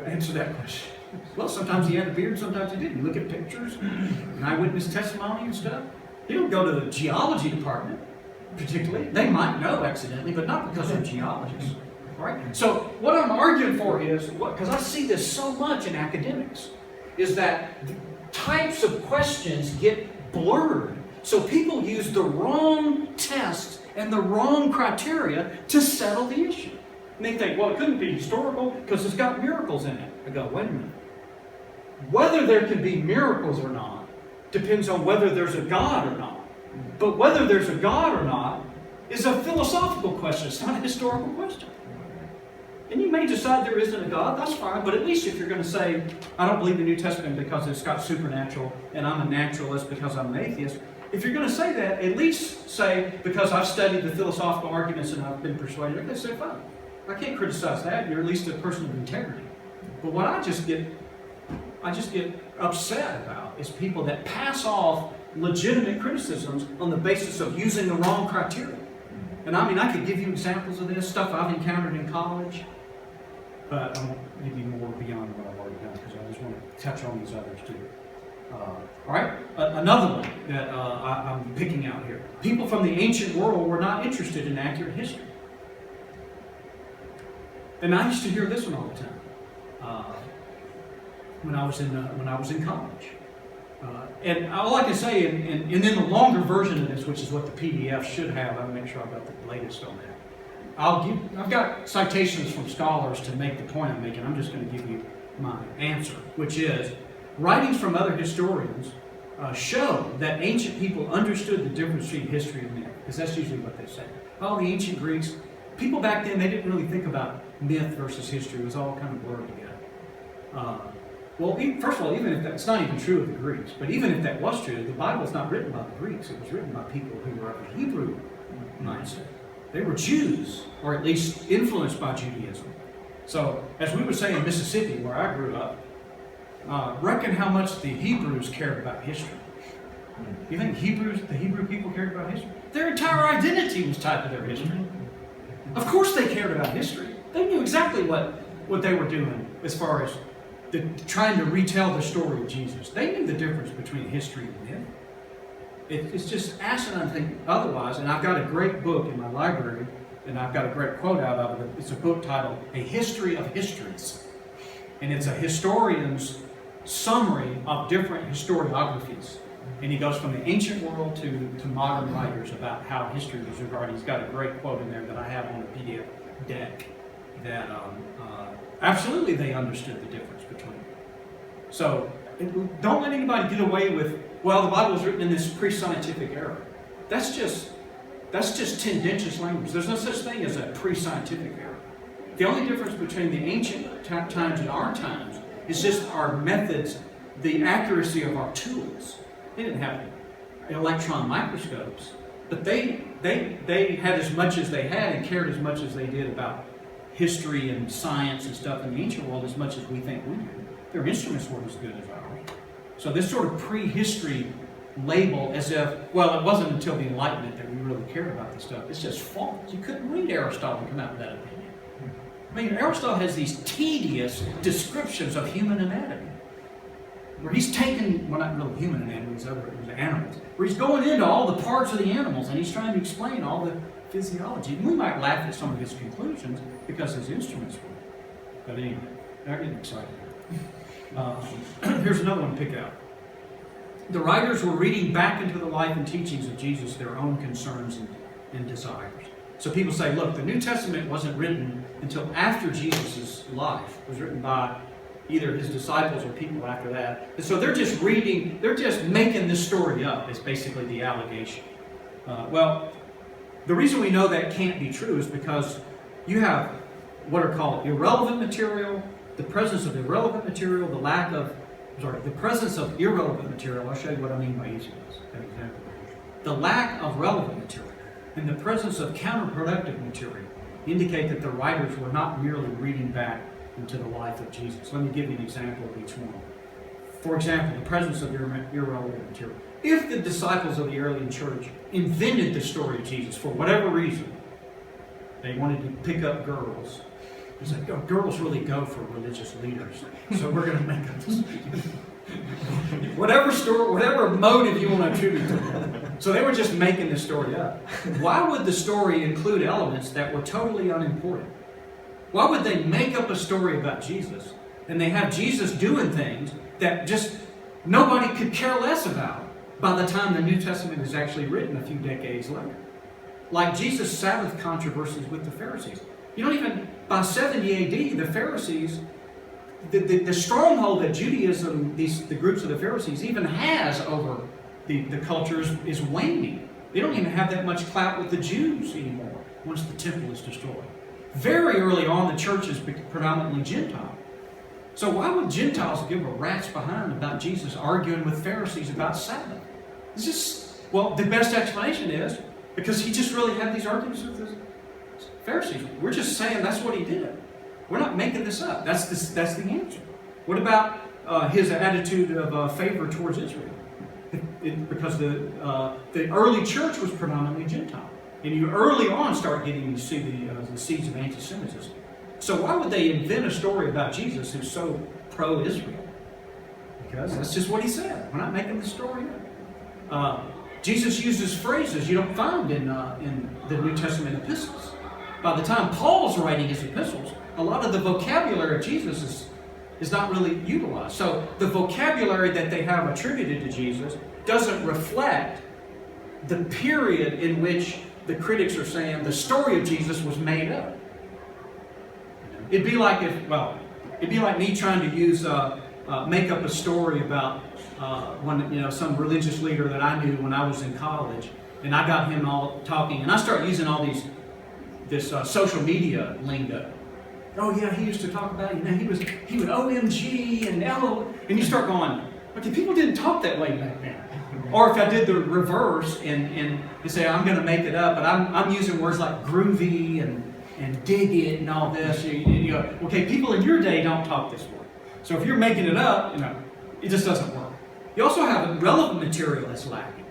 answer that question? Well, sometimes he had a beard, sometimes he didn't. You look at pictures and eyewitness testimony and stuff. You don't go to the geology department, particularly. They might know accidentally, but not because they're geologists. Right? So what I'm arguing for is, because I see this so much in academics, is that types of questions get blurred. So people use the wrong test and the wrong criteria to settle the issue. And they think, well, it couldn't be historical because it's got miracles in it. I go, wait a minute. Whether there can be miracles or not depends on whether there's a God or not. But whether there's a God or not is a philosophical question. It's not a historical question. And you may decide there isn't a God, that's fine, but at least if you're going to say, I don't believe the New Testament because it's got supernatural, and I'm a naturalist because I'm an atheist, if you're going to say that, at least say, because I've studied the philosophical arguments and I've been persuaded, okay, say fine. I can't criticize that, you're at least a person of integrity. But what I just get upset about is people that pass off legitimate criticisms on the basis of using the wrong criteria. And I could give you examples of this, stuff I've encountered in college. But I won't give you more beyond what I've already done because I just want to touch on these others too. All right, another one that I'm picking out here. People from the ancient world were not interested in accurate history. And I used to hear this one all the time when I was in college. And all I can say, and in the longer version of this, which is what the PDF should have, I'll make sure I've got the latest on that. I've got citations from scholars to make the point I'm making. I'm just going to give you my answer, which is, writings from other historians show that ancient people understood the difference between history and myth, because that's usually what they say. Oh, the ancient Greeks, people back then, they didn't really think about myth versus history. It was all kind of blurred together. Well, first of all, even if that's not even true of the Greeks, but even if that was true, the Bible is not written by the Greeks. It was written by people who were of the Hebrew mindset. They were Jews, or at least influenced by Judaism. So, as we would say in Mississippi, where I grew up, reckon how much the Hebrews cared about history. You think the Hebrew people cared about history? Their entire identity was tied to their history. Of course they cared about history. They knew exactly what they were doing as far as trying to retell the story of Jesus. They knew the difference between history and myth. It's just asinine to think otherwise. And I've got a great book in my library, and I've got a great quote out of it. It's a book titled A History of Histories. And it's a historian's summary of different historiographies. And he goes from the ancient world to modern writers about how history was regarded. He's got a great quote in there that I have on the PDF deck that absolutely they understood the difference between them. So don't let anybody get away with, well, the Bible was written in this pre-scientific era. That's just tendentious language. There's no such thing as a pre-scientific era. The only difference between the ancient times and our times is just our methods, the accuracy of our tools. They didn't have electron microscopes. But they had as much as they had and cared as much as they did about history and science and stuff in the ancient world as much as we think we do. Their instruments weren't as good as ours. So this sort of prehistory label as if, well, it wasn't until the Enlightenment that we really cared about this stuff. It's just false. You couldn't read Aristotle and come out with that opinion. I mean, Aristotle has these tedious descriptions of human anatomy, where he's taken, well, not really human anatomy, it was animals, where he's going into all the parts of the animals and he's trying to explain all the physiology. And we might laugh at some of his conclusions because his instruments were. But anyway, I'm getting excited. Here's another one to pick out. The writers were reading back into the life and teachings of Jesus their own concerns and desires. So people say, look, the New Testament wasn't written until after Jesus' life. It was written by either his disciples or people after that. And so they're just reading, they're just making this story up, is basically the allegation. Well, the reason we know that can't be true is because you have what are called irrelevant material, the presence of irrelevant material, the presence of irrelevant material. I'll show you what I mean by each of those. An example. The lack of relevant material and the presence of counterproductive material indicate that the writers were not merely reading back into the life of Jesus. Let me give you an example of each one. For example, the presence of irrelevant material. If the disciples of the early church invented the story of Jesus for whatever reason, they wanted to pick up girls. It's like, oh, girls really go for religious leaders, so we're going to make up this. Whatever story, whatever motive you want to attribute to them. So they were just making the story up. Why would the story include elements that were totally unimportant? Why would they make up a story about Jesus and they have Jesus doing things that just nobody could care less about by the time the New Testament is actually written a few decades later? Like Jesus' Sabbath controversies with the Pharisees. You don't even, by 70 AD, the Pharisees, the stronghold that Judaism, the groups of the Pharisees, even has over the culture is waning. They don't even have that much clout with the Jews anymore once the temple is destroyed. Very early on, the church is predominantly Gentile. So why would Gentiles give a rat's behind about Jesus arguing with Pharisees about Sabbath? It's just, well, the best explanation is because he just really had these arguments with the Pharisees. We're just saying that's what he did. We're not making this up. That's the answer. What about his attitude of favor towards Israel? Because the early church was predominantly Gentile. And you early on start getting to see the seeds of anti-Semitism. So why would they invent a story about Jesus who's so pro-Israel? Because that's just what he said. We're not making the story up. Jesus uses phrases you don't find in the New Testament epistles. By the time Paul's writing his epistles, a lot of the vocabulary of Jesus is not really utilized. So the vocabulary that they have attributed to Jesus doesn't reflect the period in which the critics are saying the story of Jesus was made up. It'd be like me trying to use make up a story about some religious leader that I knew when I was in college, and I got him all talking, and I start using all this social media lingo. Oh yeah, he used to talk about he would OMG and LO, and you start going, okay, people didn't talk that way back then. Or if I did the reverse and say I'm going to make it up, but I'm using words like groovy and dig it and all this. You go, okay, people in your day don't talk this way. So if you're making it up, it just doesn't work. You also have relevant material that's lacking.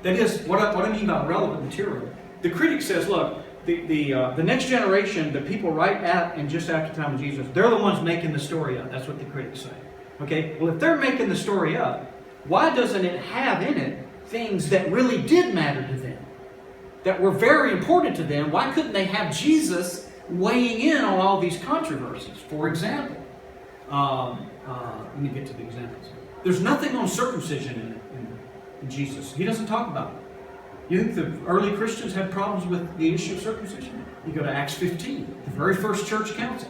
That is, what I mean by relevant material. The critic says, look, the next generation, the people right at and just after the time of Jesus, they're the ones making the story up. That's what the critics say. Okay, well, if they're making the story up, why doesn't it have in it things that really did matter to them, that were very important to them? Why couldn't they have Jesus weighing in on all these controversies? For example, let me get to the examples. There's nothing on circumcision in Jesus. He doesn't talk about it. You think the early Christians had problems with the issue of circumcision? You go to Acts 15, the very first church council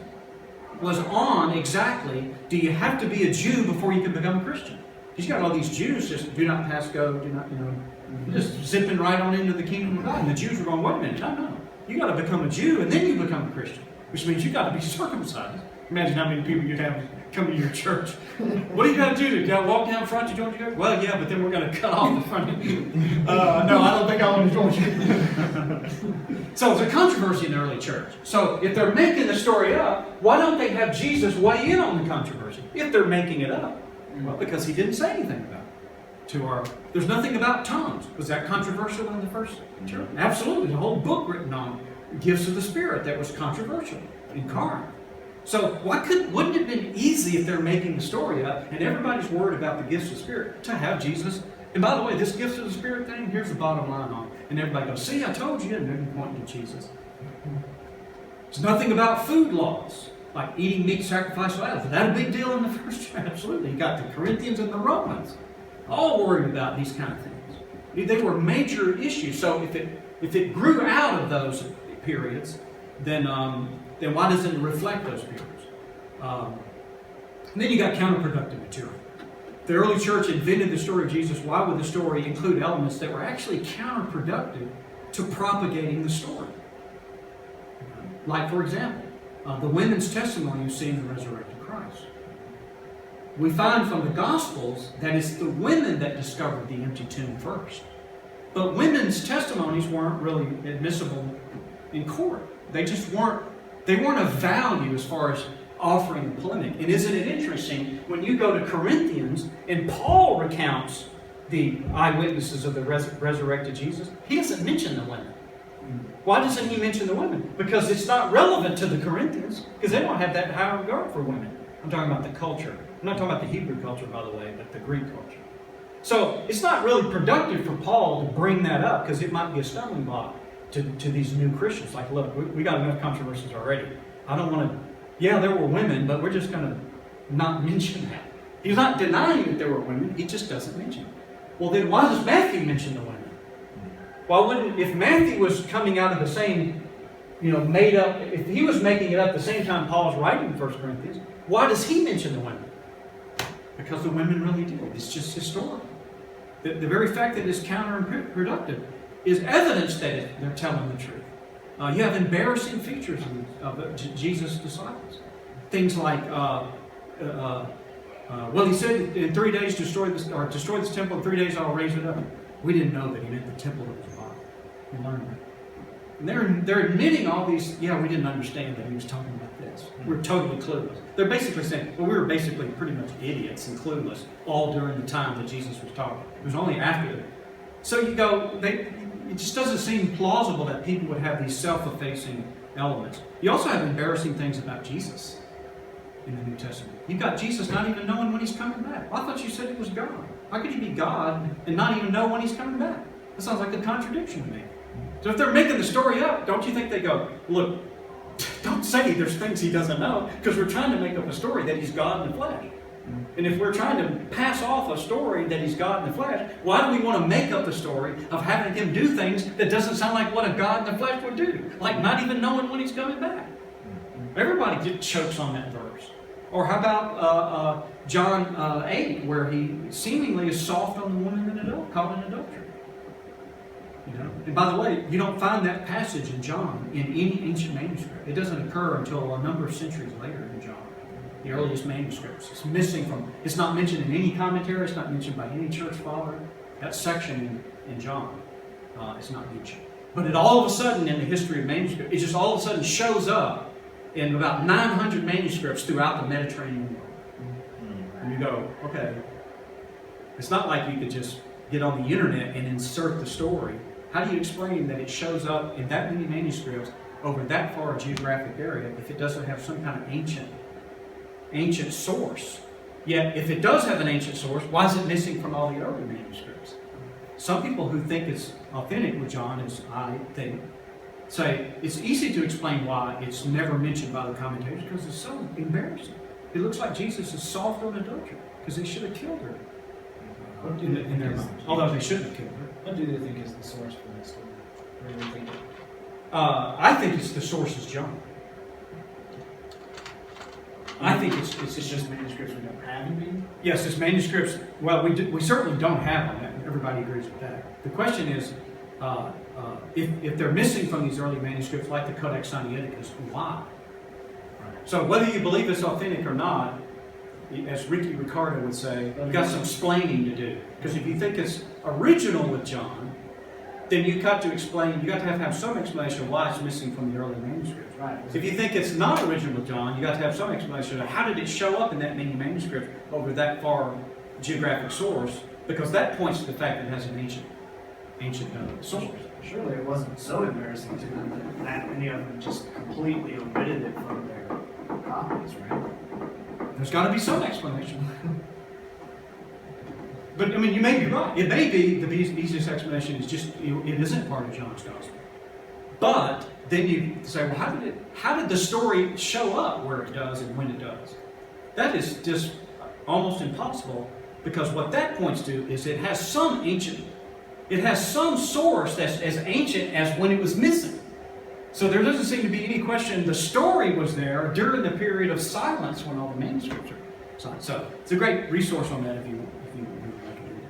was on exactly, do you have to be a Jew before you can become a Christian? He's got all these Jews just do not pass go, do not, just zipping right on into the kingdom of God. And the Jews were going, wait a minute, no. You got to become a Jew and then you become a Christian, which means you got to be circumcised. Imagine how many people you'd have come to your church. What do you got to do? You got to walk down front to join your church? Well, yeah, but then we're going to cut off the front of you. No, I don't think I want to join you. So it's a controversy in the early church. So if they're making the story up, why don't they have Jesus weigh in on the controversy? If they're making it up. Well, because he didn't say anything about it. There's nothing about tongues. Was that controversial in the first church? Absolutely. There's a whole book written on gifts of the Spirit that was controversial in Corinth. So wouldn't it have been easy if they're making the story up and everybody's worried about the gifts of the Spirit to have Jesus? And by the way, this gifts of the Spirit thing, here's the bottom line on it. And everybody goes, see, I told you, and they're pointing to Jesus. There's nothing about food laws, like eating meat sacrificed to idols. Was that a big deal in the first church? Absolutely. You got the Corinthians and the Romans all worried about these kind of things. They were major issues. So if it grew out of those periods, then why doesn't it reflect those periods? And then you got counterproductive material. The early church invented the story of Jesus. Why would the story include elements that were actually counterproductive to propagating the story? Like, for example, the women's testimony of seeing the resurrected Christ. We find from the Gospels that it's the women that discovered the empty tomb first. But women's testimonies weren't really admissible in court. They weren't of value as far as offering a polemic. And isn't it interesting, when you go to Corinthians and Paul recounts the eyewitnesses of the resurrected Jesus, he doesn't mention the women. Why doesn't he mention the women? Because it's not relevant to the Corinthians, because they don't have that high regard for women. I'm talking about the culture. I'm not talking about the Hebrew culture, by the way, but the Greek culture. So it's not really productive for Paul to bring that up, because it might be a stumbling block to these new Christians. Like, look, we got enough controversies already. I don't want to, yeah, there were women, but we're just going to not mention that. He's not denying that there were women, he just doesn't mention it. Well, then why does Matthew mention the women? Why wouldn't, if Matthew was coming out of the same, made up, if he was making it up the same time Paul's writing 1 Corinthians, why does he mention the women? Because the women really did. It's just historical. The very fact that it's counterproductive is evidence that they're telling the truth. You have embarrassing features of Jesus' disciples. Things like, he said in 3 days destroy this temple, in 3 days I'll raise it up. We didn't know that he meant the temple that was body. We learned that. And they're admitting all these, we didn't understand that he was talking about this. We're totally clueless. They're basically saying, we were basically pretty much idiots and clueless all during the time that Jesus was talking. It was only after that. So you go, it just doesn't seem plausible that people would have these self-effacing elements. You also have embarrassing things about Jesus in the New Testament. You've got Jesus not even knowing when he's coming back. Well, I thought you said he was God. How could he be God and not even know when he's coming back? That sounds like a contradiction to me. So if they're making the story up, don't you think they go, look, don't say there's things he doesn't know, because we're trying to make up a story that he's God in the flesh. And if we're trying to pass off a story that he's God in the flesh, why do we want to make up a story of having him do things that doesn't sound like what a God in the flesh would do? Like not even knowing when he's coming back. Everybody just chokes on that verse. Or how about John 8, where he seemingly is soft on the woman caught in adultery? And by the way, you don't find that passage in John in any ancient manuscript. It doesn't occur until a number of centuries later in John, the earliest manuscripts. It's not mentioned in any commentary. It's not mentioned by any church father. That section in John is not mentioned. But it all of a sudden in the history of manuscript, it just all of a sudden shows up in about 900 manuscripts throughout the Mediterranean world. And you go, okay, it's not like you could just get on the internet and insert the story. How do you explain that it shows up in that many manuscripts over that far a geographic area if it doesn't have some kind of ancient source? Yet, if it does have an ancient source, why is it missing from all the early manuscripts? Some people who think it's authentic with John, as I think, say it's easy to explain why it's never mentioned by the commentators because it's so embarrassing. It looks like Jesus is soft on adultery because they should have killed her in their minds. Although they shouldn't have killed her. What do they think is the source for this story? What do they think? I think it's the source is John. I think it's just manuscripts we don't have in Bean? Yes, it's manuscripts. Well, we certainly don't have them. Everybody agrees with that. The question is, if they're missing from these early manuscripts, like the Codex Sinaiticus, why? So whether you believe it's authentic or not, as Ricky Ricardo would say, you got some explaining to do. Because if you think it's original with John, then you got to explain, you got to have some explanation of why it's missing from the early manuscripts. Right. If you think it's not original with John, you got to have some explanation of how did it show up in that many manuscripts over that far geographic source, because that points to the fact that it has an ancient source. Surely it wasn't so embarrassing to them that many of them just completely omitted it from their copies, right? There's got to be some explanation. But I mean, you may be right. It may be the easiest explanation is just it isn't part of John's gospel. But then you say, well, how did the story show up where it does and when it does? That is just almost impossible, because what that points to is it has some source that's as ancient as when it was missing. So there doesn't seem to be any question the story was there during the period of silence when all the manuscripts are signed. So it's a great resource on that if you would like to read it.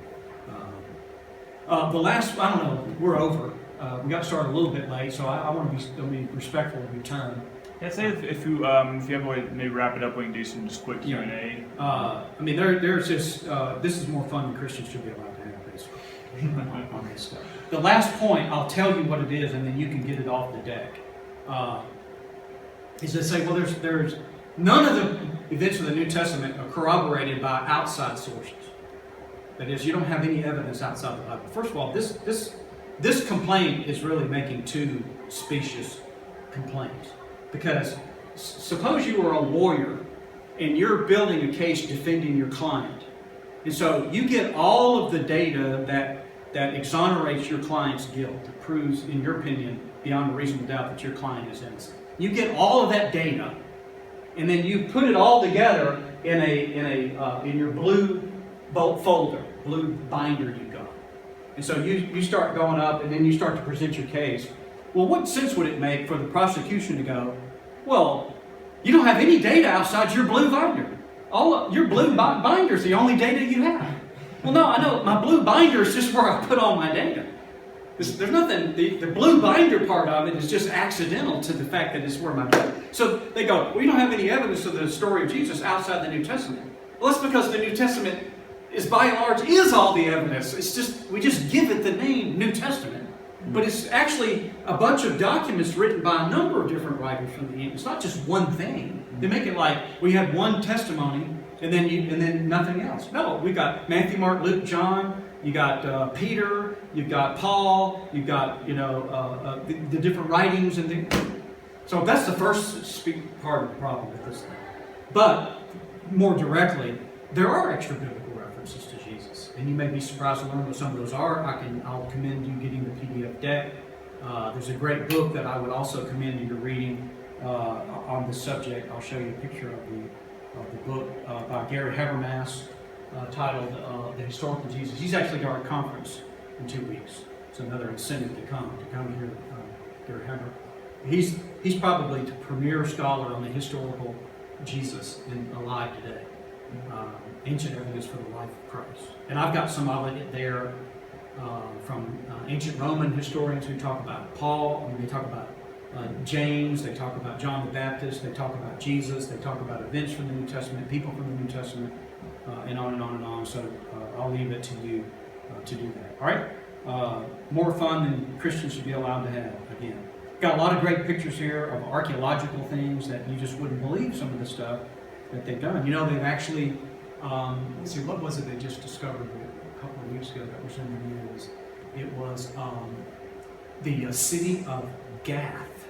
The last, I don't know, we're over. We got started a little bit late, so I want to be respectful of your time. Yeah, say if you have a way to maybe wrap it up, we can do some just quick Q&A. I mean, there's just this is more fun than Christians should be allowed to have, basically, on this stuff. The last point, I'll tell you what it is, and then you can get it off the deck. Is to say, well, there's none of the events of the New Testament are corroborated by outside sources. That is, you don't have any evidence outside the Bible. First of all, this complaint is really making two specious complaints. Because suppose you were a lawyer and you're building a case defending your client. And so you get all of the data that exonerates your client's guilt, that proves, in your opinion, beyond a reasonable doubt that your client is innocent. You get all of that data, and then you put it all together in your blue folder, blue binder you got. And so you start going up, and then you start to present your case. Well, what sense would it make for the prosecution to go, well, you don't have any data outside your blue binder. Your blue binder is the only data you have. Well, no, I know. My blue binder is just where I put all my data. There's nothing, the blue binder part of it is just accidental to the fact that it's where my data. So they go, well, you don't have any evidence of the story of Jesus outside the New Testament. Well, that's because the New Testament is, by and large, is all the evidence. It's just, we just give it the name New Testament. But it's actually a bunch of documents written by a number of different writers from the end. It's not just one thing. They make it like we had one testimony and then nothing else. No, we got Matthew, Mark, Luke, John. You got Peter. You've got Paul. You've got the different writings and things. So that's the first part of the problem with this thing. But more directly, there are extra biblical references to Jesus, and you may be surprised to learn what some of those are. I'll commend you getting the PDF deck. There's a great book that I would also commend you to reading on this subject. I'll show you a picture of the book by Gary Habermas titled "The Historical Jesus." He's actually got our conference in 2 weeks. It's another incentive to come here. Gary Haber. He's probably the premier scholar on the historical Jesus alive today. Ancient evidence for the life of Christ. And I've got some of it there from ancient Roman historians who talk about Paul. I mean, they talk about James, they talk about John the Baptist, they talk about Jesus, they talk about events from the New Testament, people from the New Testament, and on and on and on. So I'll leave it to you to do that. All right? More fun than Christians should be allowed to have, again. Got a lot of great pictures here of archaeological things that you just wouldn't believe some of the stuff that they've done. You know, they've actually, let's see, what was it they just discovered a couple of weeks ago that was in the news? It was the city of Gath.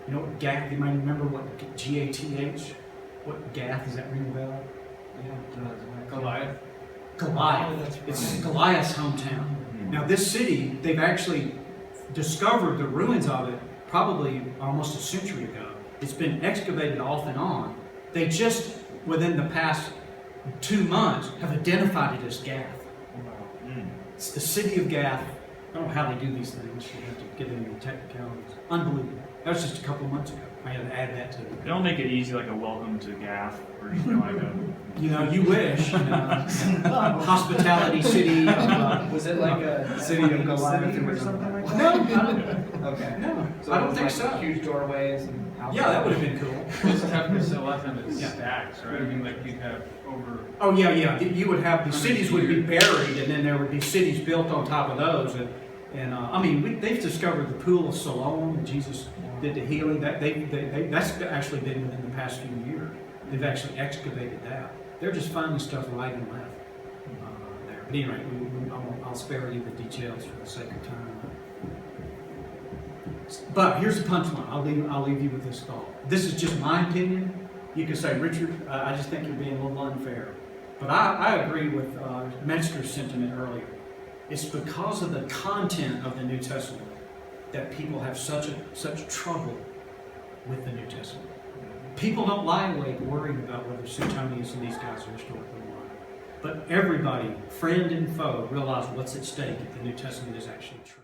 You know what Gath, you might remember what Gath, what Gath, does that ring a bell? Yeah, Goliath. Goliath. It's Goliath's hometown. Now this city, they've actually discovered the ruins of it probably almost a century ago. It's been excavated off and on. They just, within the past 2 months, have identified it as Gath. It's the city of Gath. I don't know how they do these things. You have to get into the technicalities. Unbelievable. That was just a couple of months ago. I had to add that to it. They don't make it easy like a welcome to Gath or something like a... You know, you wish. Hospitality city. Was Was it like a City of Goliath city or or something something like like No, that? I don't, Okay. no, So I it don't was think like so. huge doorways and houses. Yeah, that would have been cool. It's tough because a lot of times it's Yeah. stacks, right? I mean, like you'd have over. Oh, yeah, yeah, you would have, the cities would be buried, and then there would be cities built on top of those, and I mean, they've discovered the pool of Siloam, and Jesus did the healing, that's actually been within the past few years. They've actually excavated that. They're just finding stuff right and left there. But anyway, I'll spare you the details for the sake of time. But here's the punchline. I'll leave you with this thought. This is just my opinion. You can say, Richard, I just think you're being a little unfair. But I agree with Metzger's sentiment earlier. It's because of the content of the New Testament that people have such trouble with the New Testament. People don't lie awake worrying about whether Suetonius and these guys are historically lying. But everybody, friend and foe, realize what's at stake if the New Testament is actually true.